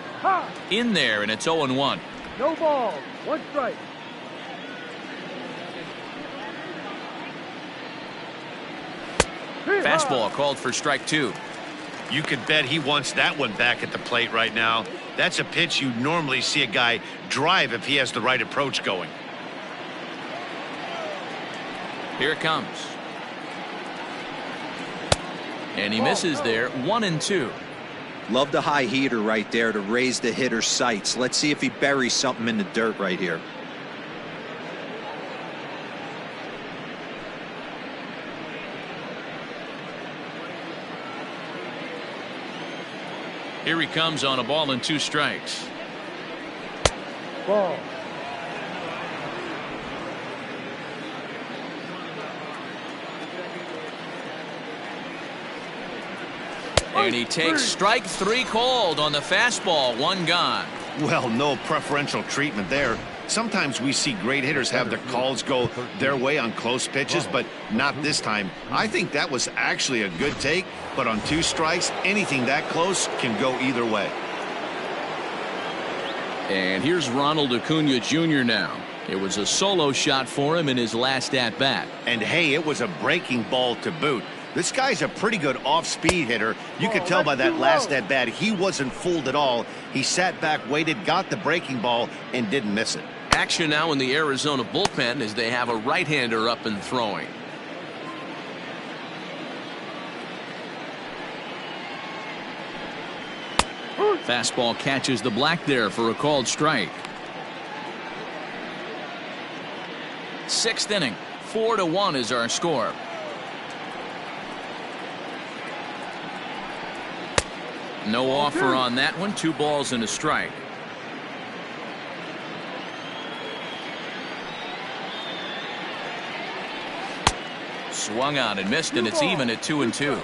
In there, and it's 0-1. No balls, 1 strike. Fastball called for strike 2. You could bet he wants that one back at the plate right now. That's a pitch you normally see a guy drive if he has the right approach going. Here it comes. And he misses there. 1-2. Love the high heater right there to raise the hitter's sights. Let's see if he buries something in the dirt right here. Here he comes on a ball and 2 strikes. Ball. And he takes strike 3 called on the fastball. 1 gone. Well, no preferential treatment there. Sometimes we see great hitters have their calls go their way on close pitches, but not this time. I think that was actually a good take, but on 2 strikes, anything that close can go either way. And here's Ronald Acuna Jr. now. It was a solo shot for him in his last at-bat. And hey, it was a breaking ball to boot. This guy's a pretty good off-speed hitter. You could tell by that last at-bat he wasn't fooled at all. He sat back, waited, got the breaking ball, and didn't miss it. Action now in the Arizona bullpen as they have a right-hander up and throwing. Fastball catches the black there for a called strike. 6th inning. 4-1 is our score. No offer on that one. 2 balls and a strike. Swung on and missed, and it's even at 2-2.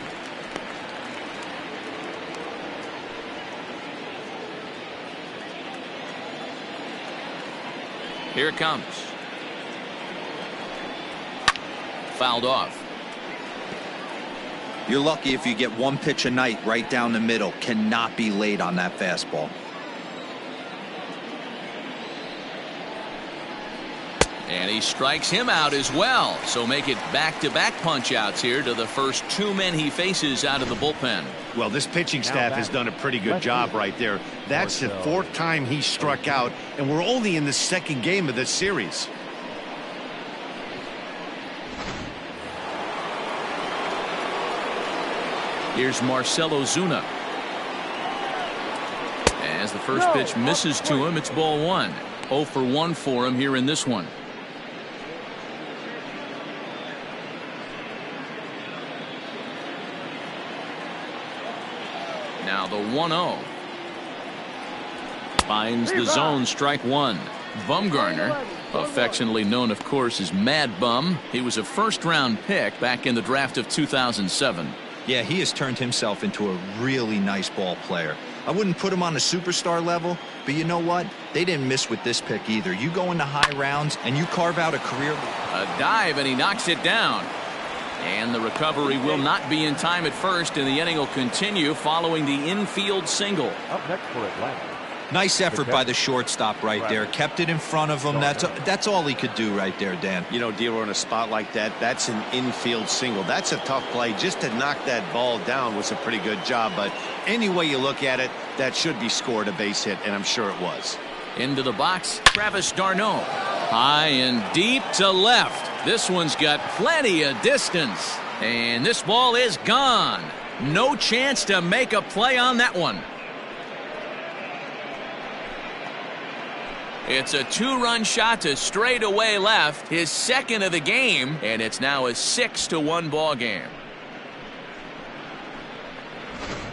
Here it comes. Fouled off. You're lucky if you get 1 pitch a night right down the middle. Cannot be late on that fastball. And he strikes him out as well. So make it back-to-back punch-outs here to the first 2 men he faces out of the bullpen. Well, this pitching staff has done a pretty good job right there. That's the 4th time he struck out, and we're only in the 2nd game of this series. Here's Marcell Ozuna. As the first pitch misses to him, it's ball 1. 0 for 1 for him here in this one. Now the 1-0. Finds the zone, strike 1. Bumgarner, affectionately known, of course, as Mad Bum. He was a first-round pick back in the draft of 2007. Yeah, he has turned himself into a really nice ball player. I wouldn't put him on a superstar level, but you know what? They didn't miss with this pick either. You go into high rounds and you carve out a career. A dive, and he knocks it down. And the recovery will not be in time at first, and the inning will continue following the infield single. Up next for Atlanta. Nice effort by the shortstop right there. Kept it in front of him. That's all he could do right there, Dan. You know, Dealer, in a spot like that, that's an infield single. That's a tough play. Just to knock that ball down was a pretty good job. But any way you look at it, that should be scored a base hit, and I'm sure it was. Into the box, Travis d'Arnaud. High and deep to left. This one's got plenty of distance. And this ball is gone. No chance to make a play on that one. It's a two-run shot to straightaway left, his second of the game, and it's now a 6-1 ball game.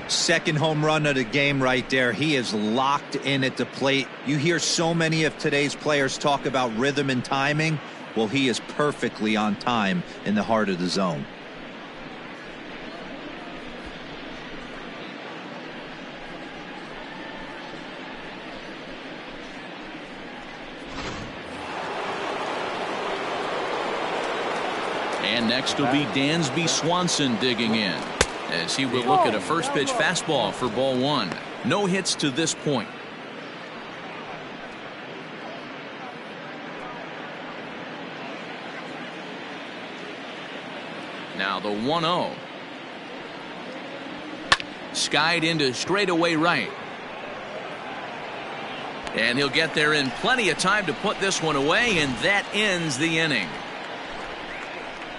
Second home run of the game right there. He is locked in at the plate. You hear so many of today's players talk about rhythm and timing. Well, he is perfectly on time in the heart of the zone. And next will be Dansby Swanson digging in, as he will look at a first pitch fastball for ball one. No hits to this point. Now the 1-0. Skied into straightaway right. And he'll get there in plenty of time to put this one away, and that ends the inning.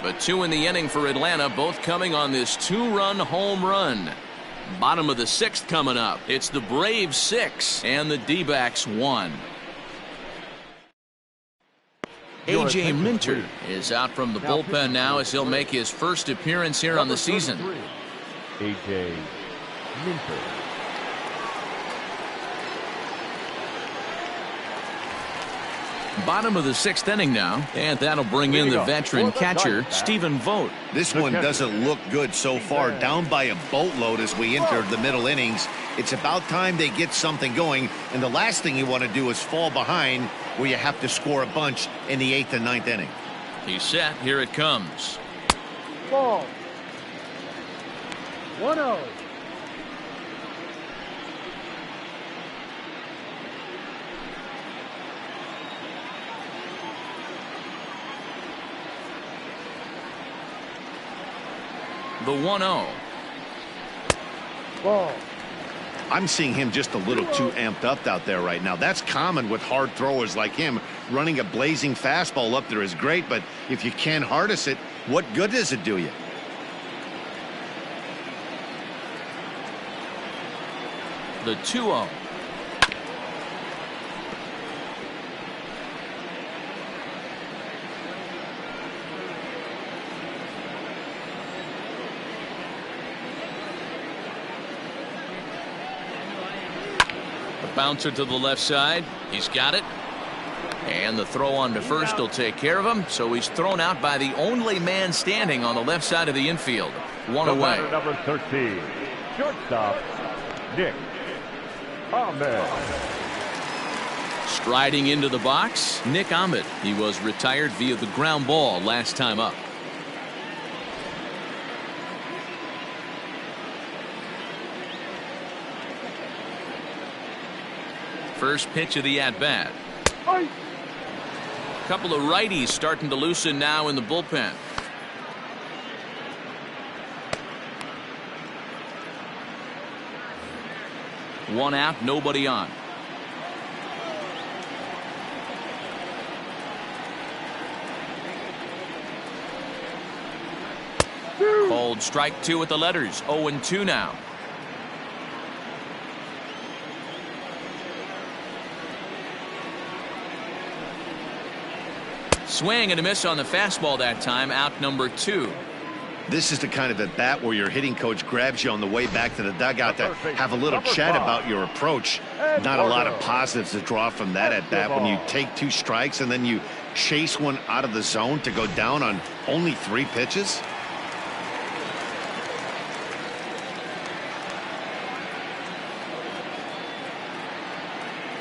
But two in the inning for Atlanta, both coming on this two-run home run. Bottom of the sixth coming up. It's the Braves 6 and the D-backs 1. A.J. Minter is out from the bullpen now as he'll make his first appearance here on the season. A.J. Minter. Bottom of the sixth inning now, and that'll bring in the veteran catcher, Stephen Vogt. This one doesn't look good so far. Down by a boatload as we enter the middle innings. It's about time they get something going, and the last thing you want to do is fall behind where you have to score a bunch in the 8th and 9th inning. He's set. Here it comes. Ball. 1-0. The 1-0. Ball. I'm seeing him just a little too amped up out there right now. That's common with hard throwers like him. Running a blazing fastball up there is great, but if you can't harness it, what good does it do you? The 2-0. Bouncer to the left side. He's got it. And the throw on to first will take care of him. So he's thrown out by the only man standing on the left side of the infield. One away. Number 13, shortstop, Nick Ahmed. Striding into the box, Nick Ahmed. He was retired via the ground ball last time up. First pitch of the at-bat. Couple of righties starting to loosen now in the bullpen. One out, nobody on. Called strike two with the letters. 0-2 now. Swing and a miss on the fastball that time. Out number 2. This is the kind of at bat where your hitting coach grabs you on the way back to the dugout to have a little chat about your approach. Not a lot of positives to draw from that at bat when you take 2 strikes and then you chase one out of the zone to go down on only 3 pitches.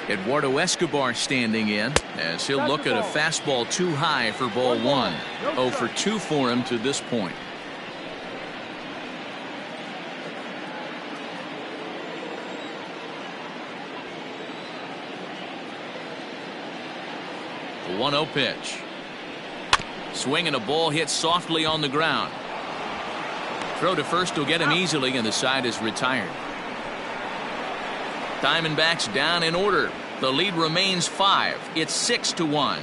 Eduardo Escobar standing in as he'll look at a fastball too high for ball 1. 0 for 2 for him to this point. The 1-0 pitch. Swing and a ball hit softly on the ground. Throw to first will get him easily, and the side is retired. Diamondbacks down in order. The lead remains 5. It's 6-1.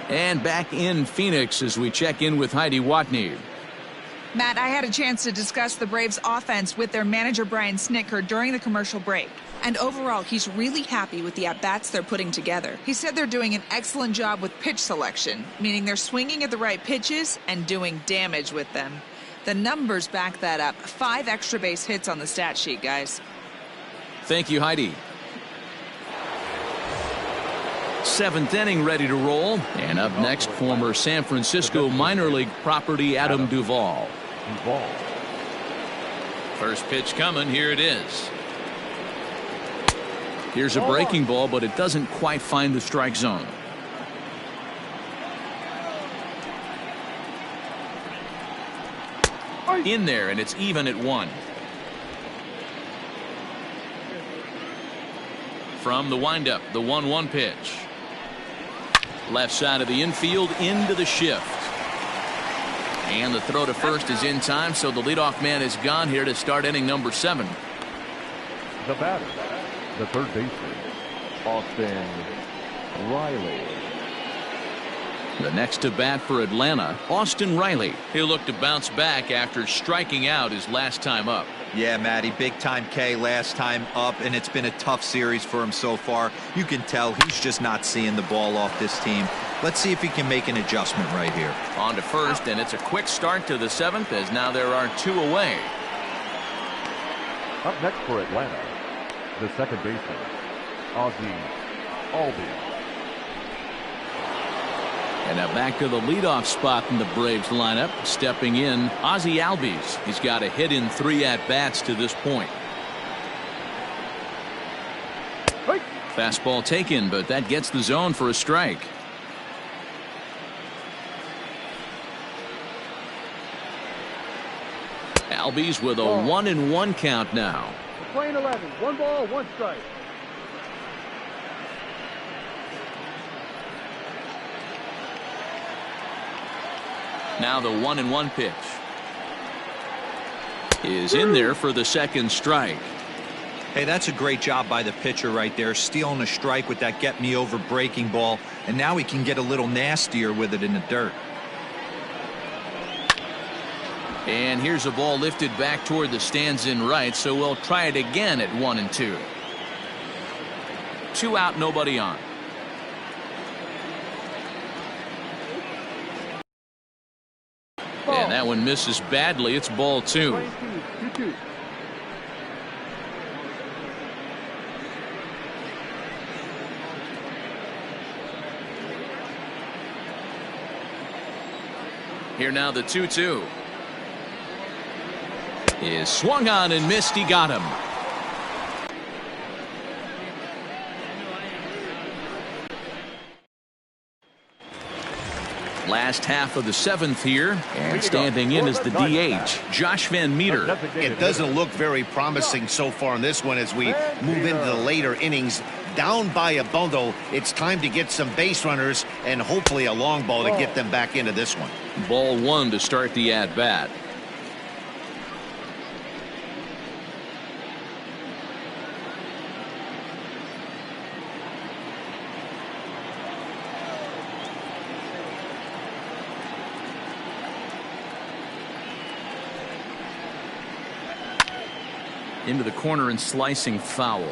And back in Phoenix as we check in with Heidi Watney. Matt, I had a chance to discuss the Braves offense with their manager Brian Snitker during the commercial break. And overall, he's really happy with the at-bats they're putting together. He said they're doing an excellent job with pitch selection, meaning they're swinging at the right pitches and doing damage with them. The numbers back that up. 5 extra base hits on the stat sheet, guys. Thank you, Heidi. 7th inning ready to roll. And up next, former San Francisco minor league property Adam Duvall. First pitch coming. Here it is. Here's a breaking ball, but it doesn't quite find the strike zone. In there, and it's even at 1. From the windup, the 1-1 pitch. Left side of the infield into the shift. And the throw to first is in time, so the leadoff man is gone here to start inning number 7. The batter, the third baseman, Austin Riley. The next to bat for Atlanta, Austin Riley. He'll look to bounce back after striking out his last time up. Yeah, Matty, big time K last time up, and it's been a tough series for him so far. You can tell he's just not seeing the ball off this team. Let's see if he can make an adjustment right here. On to first, and it's a quick start to the 7th as now there are 2 away. Up next for Atlanta, the second baseman, Ozzie Albies. And now back to the leadoff spot in the Braves lineup. Stepping in, Ozzie Albies. He's got a hit in 3 at-bats to this point. Fastball taken, but that gets the zone for a strike. Albies with a 1-1 count now. Playing 11. 1 ball, 1 strike. Now the 1-1 pitch is in there for the second strike. Hey, that's a great job by the pitcher right there, stealing a strike with that get me over breaking ball, and now he can get a little nastier with it in the dirt. And here's a ball lifted back toward the stands in right, so we'll try it again at 1-2. 2 out, nobody on. And that one misses badly. It's ball 2. Here now the 2-2. Is swung on and missed. He got him. Last half of the 7th here, and standing in is the DH, Josh Van Meter. It doesn't look very promising so far in this one as we move into the later innings. Down by a bundle, it's time to get some base runners and hopefully a long ball to get them back into this one. Ball 1 to start the at-bat. Into the corner and slicing foul.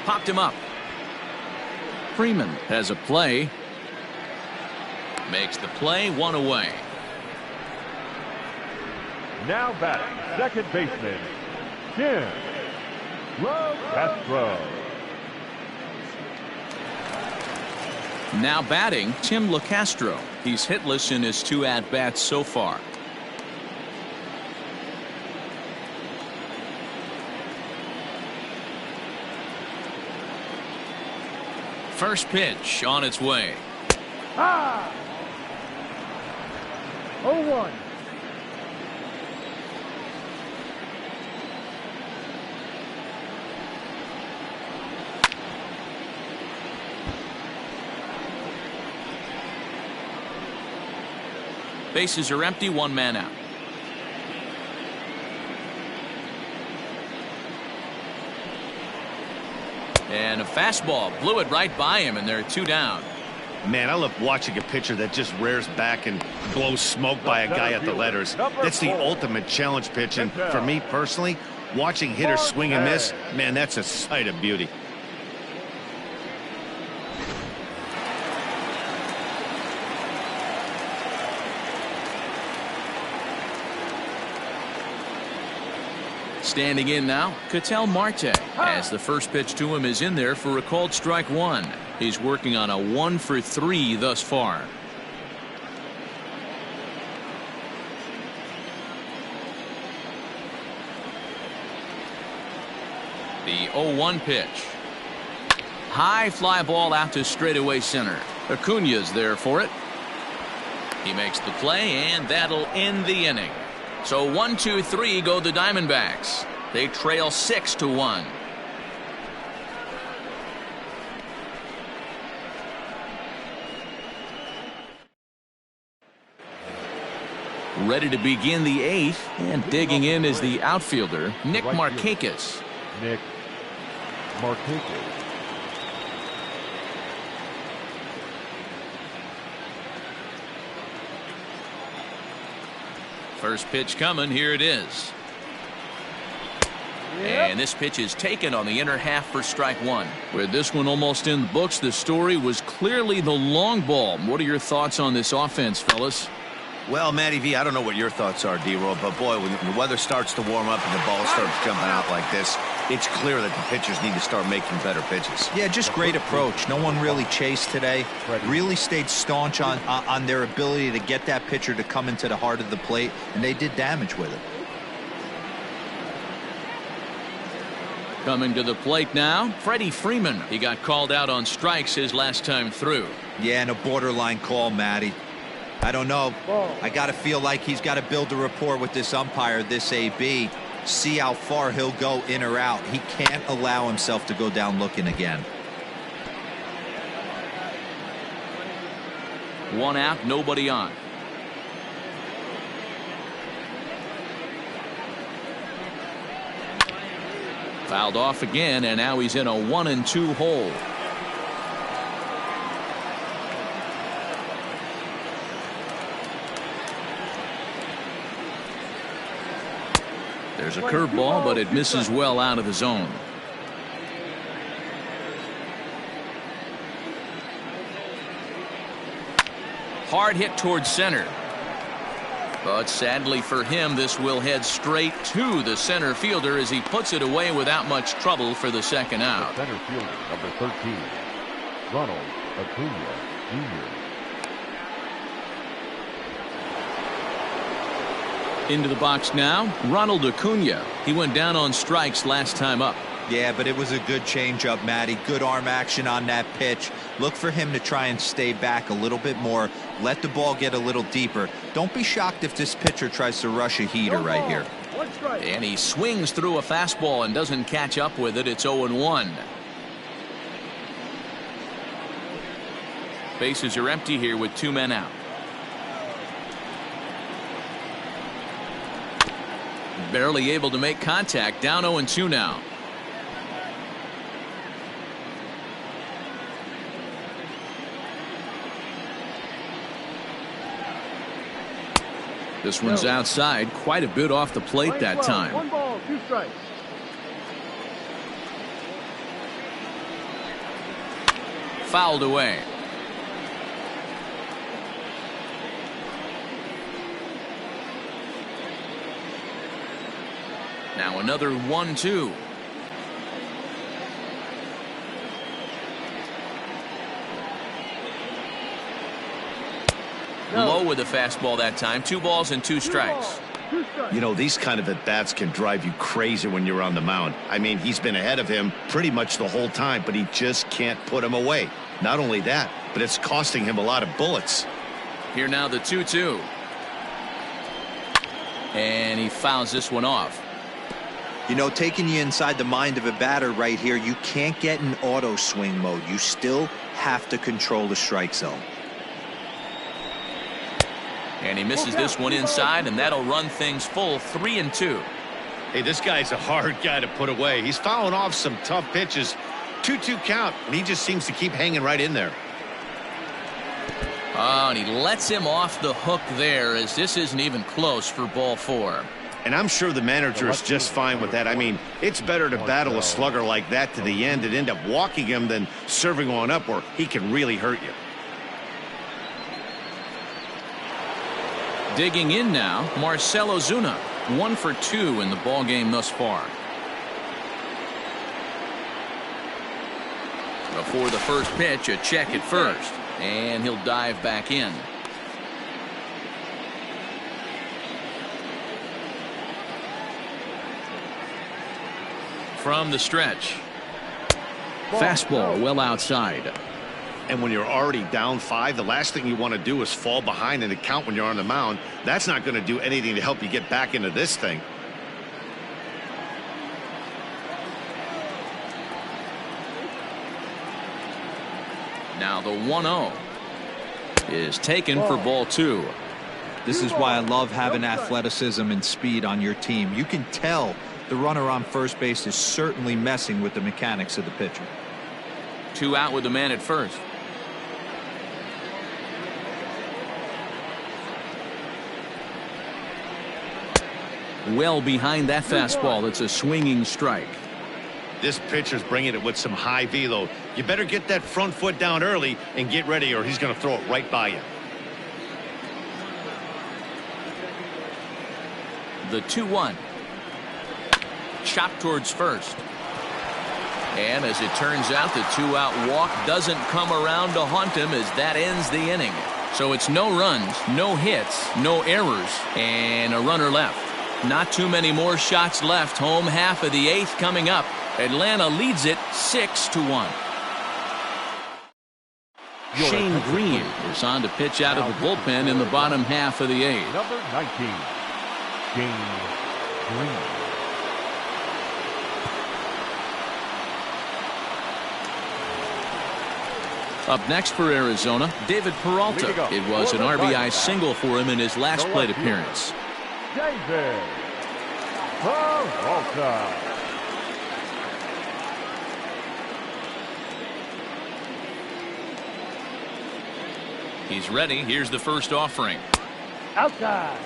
popped him up. Freeman has a play. Makes the play, one away. Now batting, second baseman, Tim Castro. Now batting, Tim LeCastro. He's hitless in his 2 at-bats so far. First pitch on its way. 0-1. Bases are empty, 1 man out. And a fastball blew it right by him, and they're 2 down. Man, I love watching a pitcher that just rears back and blows smoke by a guy at the letters. That's the ultimate challenge pitch, and for me personally, watching hitters swing and miss, man, that's a sight of beauty. Standing in now, Ketel Marte, as the first pitch to him is in there for a called strike 1. He's working on a 1-for-3 thus far. The 0-1 pitch. High fly ball out to straightaway center. Acuna's there for it. He makes the play, and that'll end the inning. So 1-2-3 go the Diamondbacks. They trail 6-1. Ready to begin the 8th, and digging in is the outfielder, Nick Markakis. Nick Markakis. First pitch coming. Here it is. And this pitch is taken on the inner half for strike 1. With this one almost in the books, the story was clearly the long ball. What are your thoughts on this offense, fellas? Well, Matty V, I don't know what your thoughts are, D-Roll, but boy, when the weather starts to warm up and the ball starts jumping out like this, it's clear that the pitchers need to start making better pitches. Yeah, just great approach. No one really chased today. Really stayed staunch on their ability to get that pitcher to come into the heart of the plate, and they did damage with it. Coming to the plate now, Freddie Freeman. He got called out on strikes his last time through. Yeah, and a borderline call, Matty. I don't know. I got to feel like he's got to build a rapport with this umpire, this AB. See how far he'll go in or out. He can't allow himself to go down looking again. 1 out, nobody on. Fouled off again, and now he's in a 1-2 hole. There's a curveball, but it misses well out of the zone. Hard hit towards center. But sadly for him, this will head straight to the center fielder as he puts it away without much trouble for the second out. The center fielder, number 13, Ronald Acuna Jr. Into the box now, Ronald Acuna. He went down on strikes last time up. Yeah, but it was a good changeup, Matty. Good arm action on that pitch. Look for him to try and stay back a little bit more. Let the ball get a little deeper. Don't be shocked if this pitcher tries to rush a heater right here. And he swings through a fastball and doesn't catch up with it. It's 0-1. Bases are empty here with 2 men out. Barely able to make contact. Down 0-2 now. This one's outside, quite a bit off the plate that time. 1 ball, 2 strikes. Fouled away. Now another 1-2. Low with the fastball that time. 2 balls and 2 strikes. You know, these kind of at-bats can drive you crazy when you're on the mound. I mean, he's been ahead of him pretty much the whole time, but he just can't put him away. Not only that, but it's costing him a lot of bullets. Here now the 2-2. And he fouls this one off. You know, taking you inside the mind of a batter right here, you can't get in auto swing mode. You still have to control the strike zone. And he misses this one inside, and that'll run things full 3-2. Hey, this guy's a hard guy to put away. He's fouling off some tough pitches. 2-2 count, and he just seems to keep hanging right in there. Oh, and he lets him off the hook there, as this isn't even close for ball 4. And I'm sure the manager is just fine with that. I mean, it's better to battle a slugger like that to the end and end up walking him than serving one up where he can really hurt you. Digging in now, Marcell Ozuna, 1 for 2 in the ball game thus far. Before the first pitch, a check at first, and he'll dive back in. From the stretch, fastball well outside. And when you're already down 5, the last thing you want to do is fall behind in the count when you're on the mound. That's not going to do anything to help you get back into this thing. Now the 1-0 is taken for ball 2. This is why I love having athleticism and speed on your team. You can tell the runner on first base is certainly messing with the mechanics of the pitcher. 2 out with the man at first. Well behind that fastball. It's a swinging strike. This pitcher's bringing it with some high velo. You better get that front foot down early and get ready, or he's going to throw it right by you. The 2-1. Chopped towards first. And as it turns out, the 2-out walk doesn't come around to haunt him, as that ends the inning. So it's no runs, no hits, no errors, and a runner left. Not too many more shots left. Home half of the 8th coming up. Atlanta leads it 6-1. Shane Green is on to pitch out of the bullpen in the bottom half of the 8th. Number 19, Shane Green. Up next for Arizona, David Peralta. It was an RBI single for him in his last plate appearance. David Peralta. He's ready. Here's the first offering. Outside.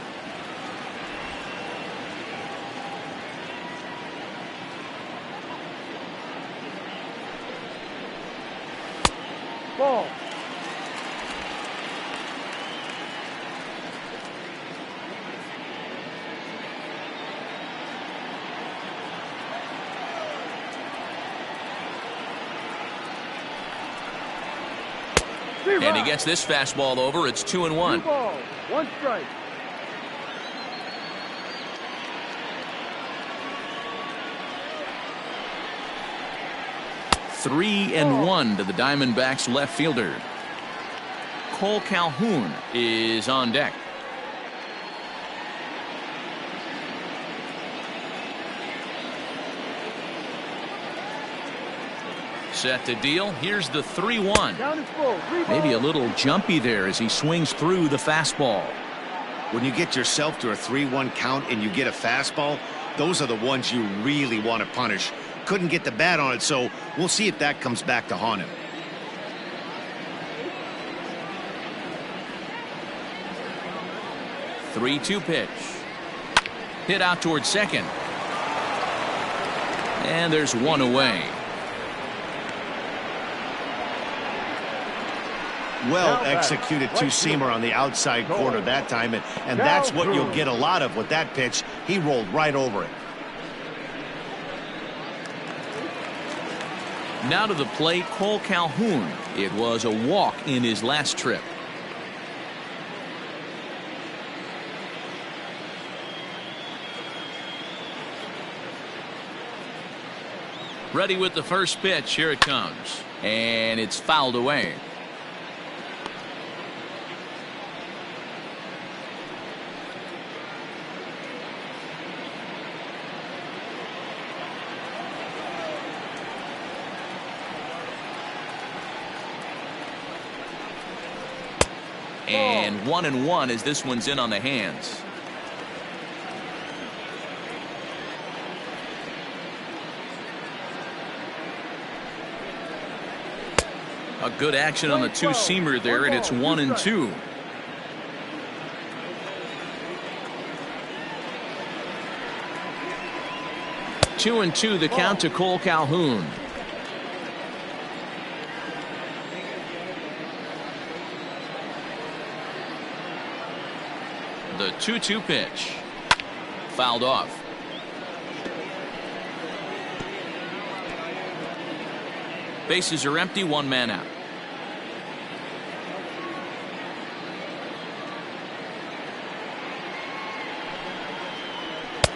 Ball. And he gets this fastball over. It's 2-1. 2 balls, 1 strike. Three and 1 to the Diamondbacks left fielder. Cole Calhoun is on deck. Set to deal. Here's the 3-1. Down is full. 3 Maybe a balls. little jumpy there as he swings through the fastball. When you get yourself to a 3-1 count and you get a fastball, those are the ones you really want to punish. Couldn't get the bat on it, so we'll see if that comes back to haunt him. The 3-2 pitch. Hit out towards second. And there's one away. Well executed two-seamer on the outside corner that time, and that's what you'll get a lot of with that pitch. He rolled right over it. Now to the plate, Cole Calhoun. It was a walk in his last trip. Ready with the first pitch. Here it comes. And it's fouled away. And 1-1 as this one's in on the hands. A good action on the two-seamer there, and it's 1-2. Two and two, the count to Cole Calhoun. The 2-2 pitch. Fouled off. Bases are empty, one man out.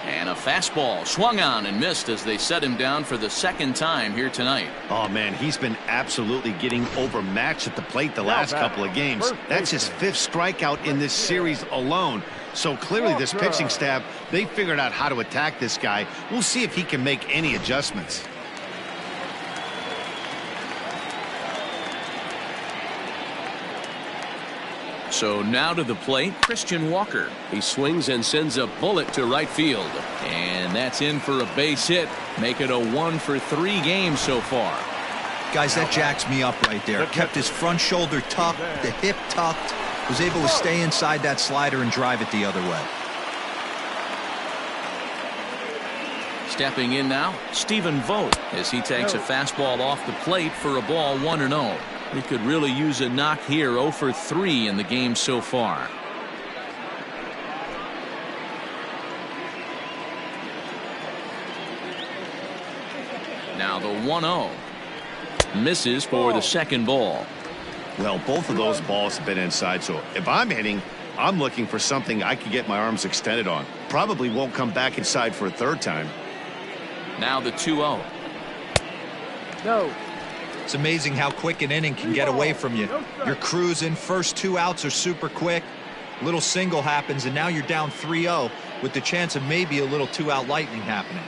And a fastball swung on and missed as they set him down for the second time here tonight. Oh man, he's been absolutely getting overmatched at the plate the last couple of games. That's his 5th strikeout in this series alone. So clearly this pitching staff, they figured out how to attack this guy. We'll see if he can make any adjustments. So now to the plate, Christian Walker. He swings and sends a bullet to right field. And that's in for a base hit. Make it a 1-for-3 game so far. Guys, that jacks me up right there. Kept his front shoulder tucked, the hip tucked, was able to stay inside that slider and drive it the other way. Stepping in now, Stephen Vogt, as he takes a fastball off the plate for a ball 1-0. He could really use a knock here. 0-for-3 in the game so far. Now the 1-0. Misses for the second ball. Well, both of those balls have been inside, so if I'm hitting, I'm looking for something I can get my arms extended on. Probably won't come back inside for a third time. Now the 2-0. No. It's amazing how quick an inning can get away from you. You're cruising. First 2 outs are super quick. Little single happens, and now you're down 3-0 with the chance of maybe a little 2-out lightning happening.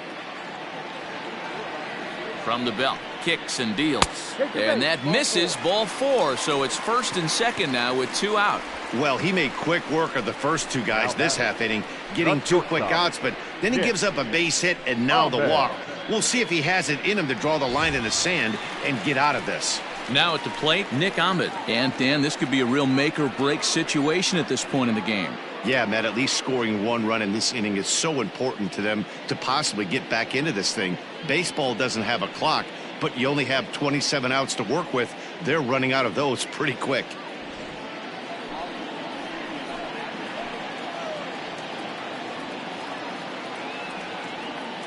From the belt, kicks and deals. And that misses, ball 4. So it's first and second now with 2 out. Well, he made quick work of the first 2 guys this half inning, getting 2 quick outs, but then he gives up a base hit and now the walk. We'll see if he has it in him to draw the line in the sand and get out of this. Now at the plate, Nick Ahmed. And Dan, this could be a real make or break situation at this point in the game. Yeah, Matt, at least scoring 1 run in this inning is so important to them to possibly get back into this thing. Baseball doesn't have a clock, but you only have 27 outs to work with. They're running out of those pretty quick.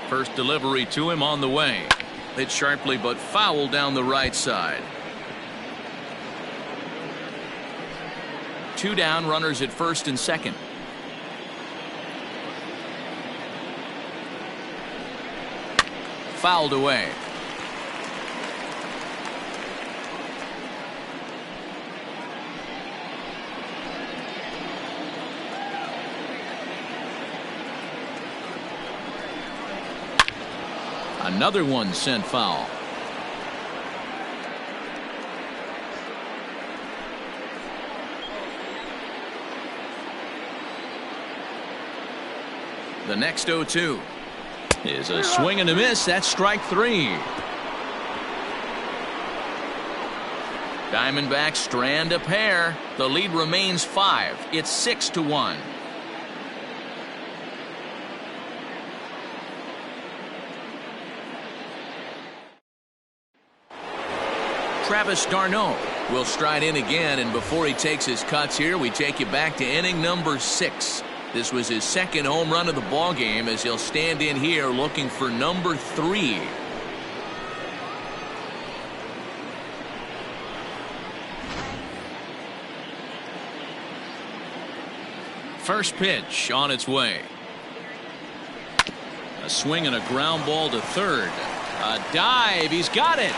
First delivery to him on the way. Hit sharply but foul down the right side. 2 down, runners at first and second. Fouled away. Another one sent foul. The next 0-2 is a swing and a miss. That's strike 3. Diamondbacks strand a pair. The lead remains 5. It's 6-1. Travis d'Arnaud We'll stride in again, and before he takes his cuts here, we take you back to inning number 6. This was his second home run of the ball game as he'll stand in here looking for number 3. First pitch on its way. A swing and a ground ball to third. A dive. He's got it.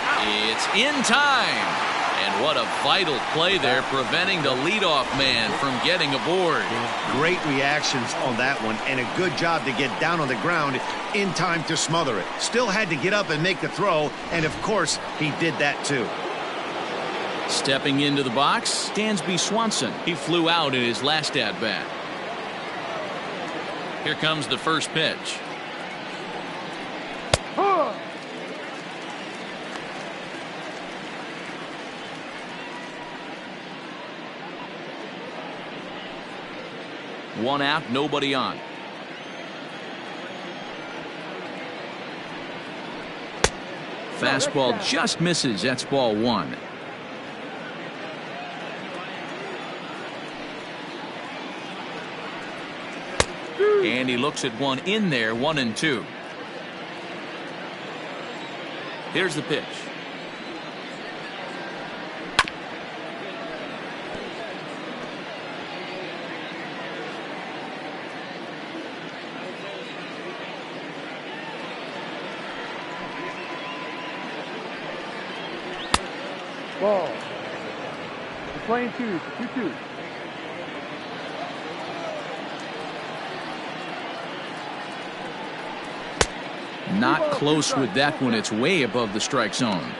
It's in time. And what a vital play there, preventing the leadoff man from getting aboard. Great reactions on that one, and a good job to get down on the ground in time to smother it. Still had to get up and make the throw, and of course, he did that too. Stepping into the box, Dansby Swanson. He flew out in his last at-bat. Here comes the first pitch. One out, nobody on. Fastball just misses. That's ball 1. And he looks at one in there, 1-2. Here's the pitch. Ball. The playing 2-2. Not close with that one. It's way above the strike zone.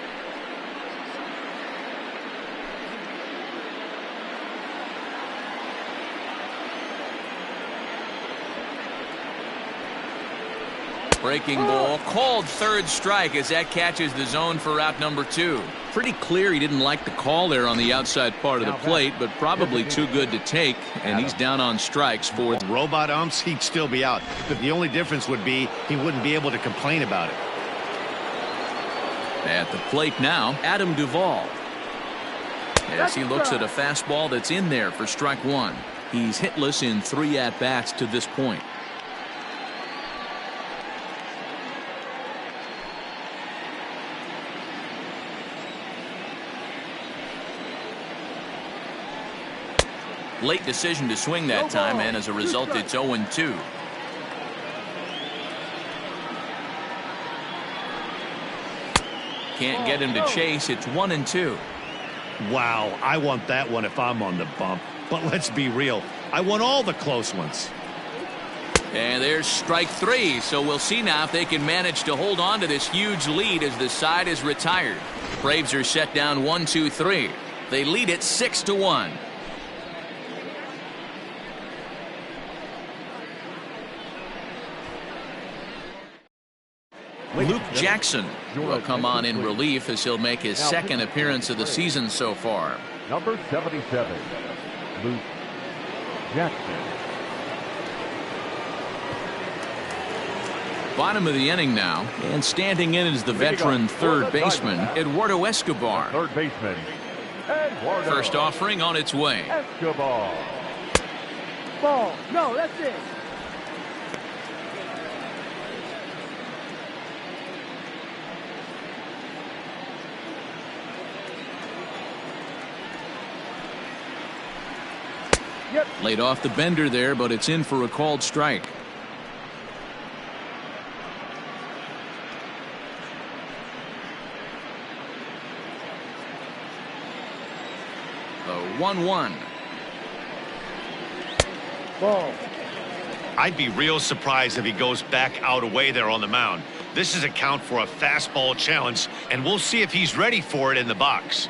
Breaking ball called third strike as that catches the zone for out number 2. Pretty clear he didn't like the call there on the outside part of the plate, but probably too good to take, and he's down on strikes for robot umps. He'd still be out, but the only difference would be he wouldn't be able to complain about it. At the plate now, Adam Duvall, as he looks at a fastball that's in there for strike 1. He's hitless in 3 at-bats to this point. Late decision to swing that time, and as a result, it's 0-2. Can't get him to chase. It's 1-2. Wow, I want that one if I'm on the bump. But let's be real. I want all the close ones. And there's strike 3. So we'll see now if they can manage to hold on to this huge lead as the side is retired. Braves are set down 1-2-3. They lead it 6-1. Luke Jackson will come on in relief as he'll make his second appearance of the season so far. Number 77, Luke Jackson. Bottom of the inning now, and standing in is the veteran third baseman, Eduardo Escobar. Third baseman, Eduardo. First offering on its way. Escobar. Ball. No, that's it. Laid off the bender there, but it's in for a called strike. The 1-1. Ball. I'd be real surprised if he goes back out away there on the mound. This is a count for a fastball challenge, and we'll see if he's ready for it in the box.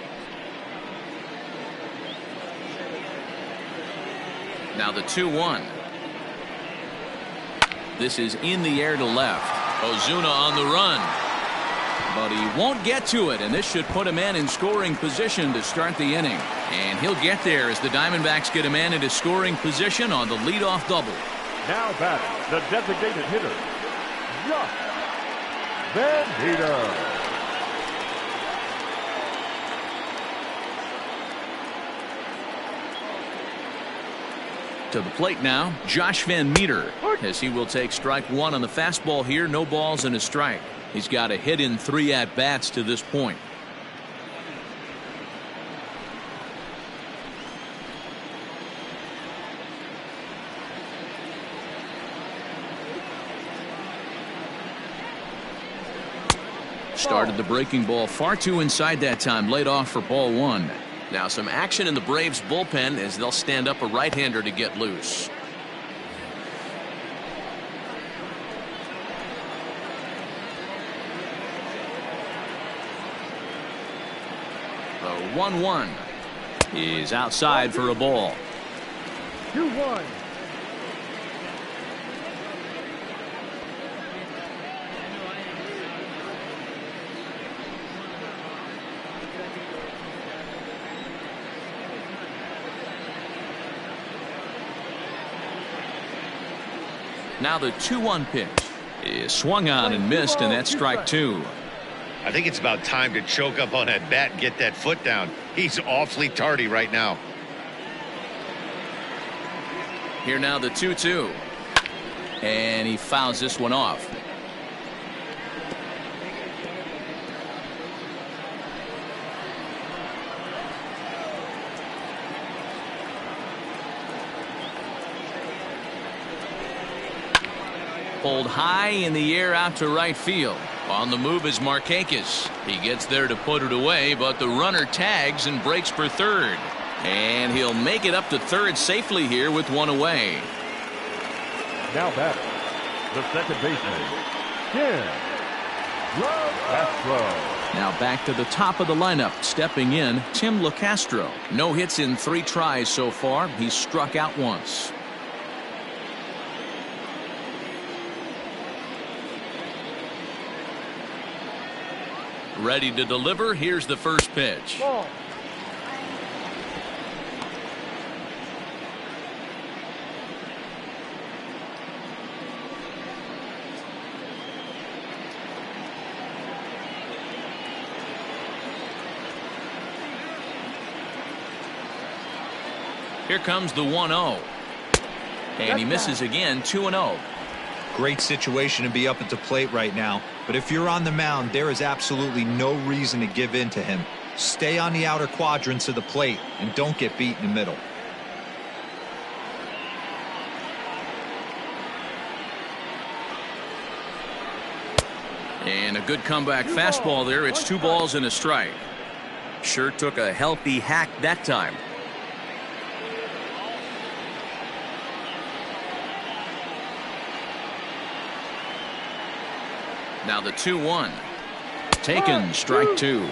Now the 2-1. This is in the air to left. Ozuna on the run. But he won't get to it, and this should put a man in scoring position to start the inning. And he'll get there as the Diamondbacks get a man into scoring position on the leadoff double. Now batting, the designated hitter, Josh Van Meter. To the plate now, Josh Van Meter, as he will take strike one on the fastball here. No balls and a strike. He's got a hit in 3 at-bats to this point. Started the breaking ball far too inside that time. Laid off for ball one. Now some action in the Braves bullpen as they'll stand up a right-hander to get loose. The 1-1 is outside for a ball. 2-1. Now the 2-1 pitch is swung on and missed, and that's strike two. I think it's about time to choke up on that bat and get that foot down. He's awfully tardy right now. Here now the 2-2. And he fouls this one off. Pulled high in the air out to right field. On the move is Markakis. He gets there to put it away, but the runner tags and breaks for third. And he'll make it up to third safely here with one away. Now batter, the second baseman, Tim LeCastro. Now back to the top of the lineup. Stepping in, Tim LeCastro. No hits in 3 tries so far. He's struck out once. Ready to deliver. Here's the first pitch. Ball. Here comes the 1-0. And he misses again. 2-0. Great situation to be up at the plate right now. But if you're on the mound, there is absolutely no reason to give in to him. Stay on the outer quadrants of the plate and don't get beat in the middle. And a good comeback fastball there. It's 2 balls and a strike. Sure took a healthy hack that time. Now the 2-1. Taken, strike 2.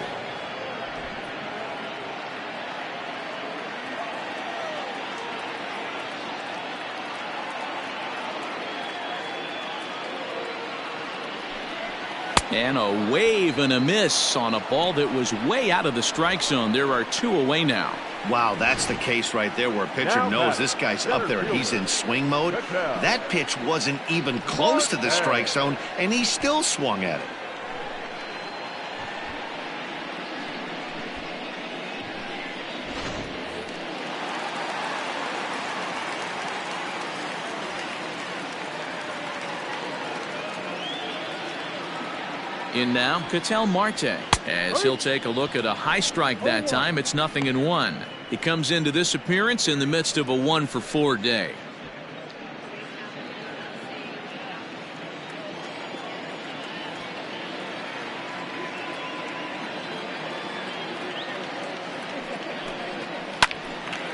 And a wave and a miss on a ball that was way out of the strike zone. There are 2 away now. Wow, that's the case right there where a pitcher knows this guy's up there and he's in swing mode. That pitch wasn't even close to the strike zone, and he still swung at it. In now, Ketel Marte, as he'll take a look at a high strike that time. It's 0-1. He comes into this appearance in the midst of a 1-for-4 day.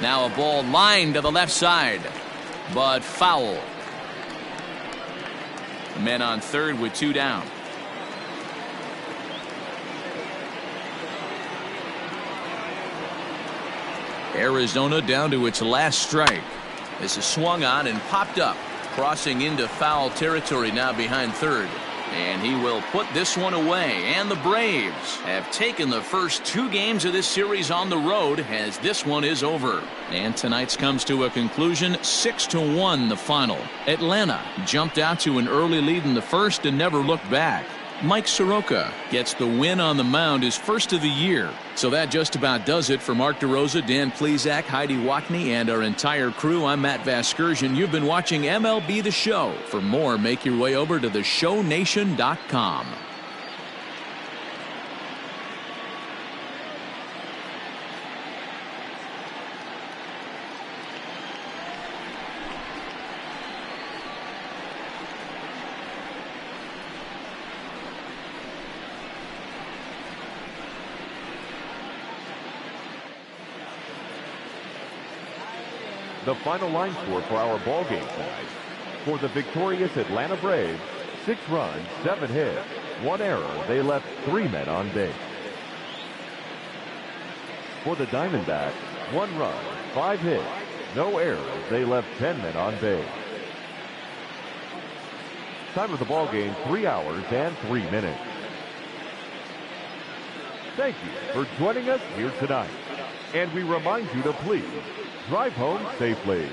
Now a ball lined to the left side, but foul. Men on third with 2 down. Arizona down to its last strike. This is swung on and popped up, crossing into foul territory now behind third. And he will put this one away. And the Braves have taken the first 2 games of this series on the road, as this one is over. And tonight's comes to a conclusion, 6-1 the final. Atlanta jumped out to an early lead in the first and never looked back. Mike Soroka gets the win on the mound, his first of the year. So that just about does it for Mark DeRosa, Dan Plesac, Heidi Watney, and our entire crew. I'm Matt Vasgersian. You've been watching MLB The Show. For more, make your way over to theshownation.com. The final line score for our ball game tonight. For the victorious Atlanta Braves, 6 runs, 7 hits, 1 error. They left 3 men on base. For the Diamondbacks, 1 run, 5 hits, no errors. They left 10 men on base. Time of the ball game, 3 hours and 3 minutes. Thank you for joining us here tonight. And we remind you to please drive home safely.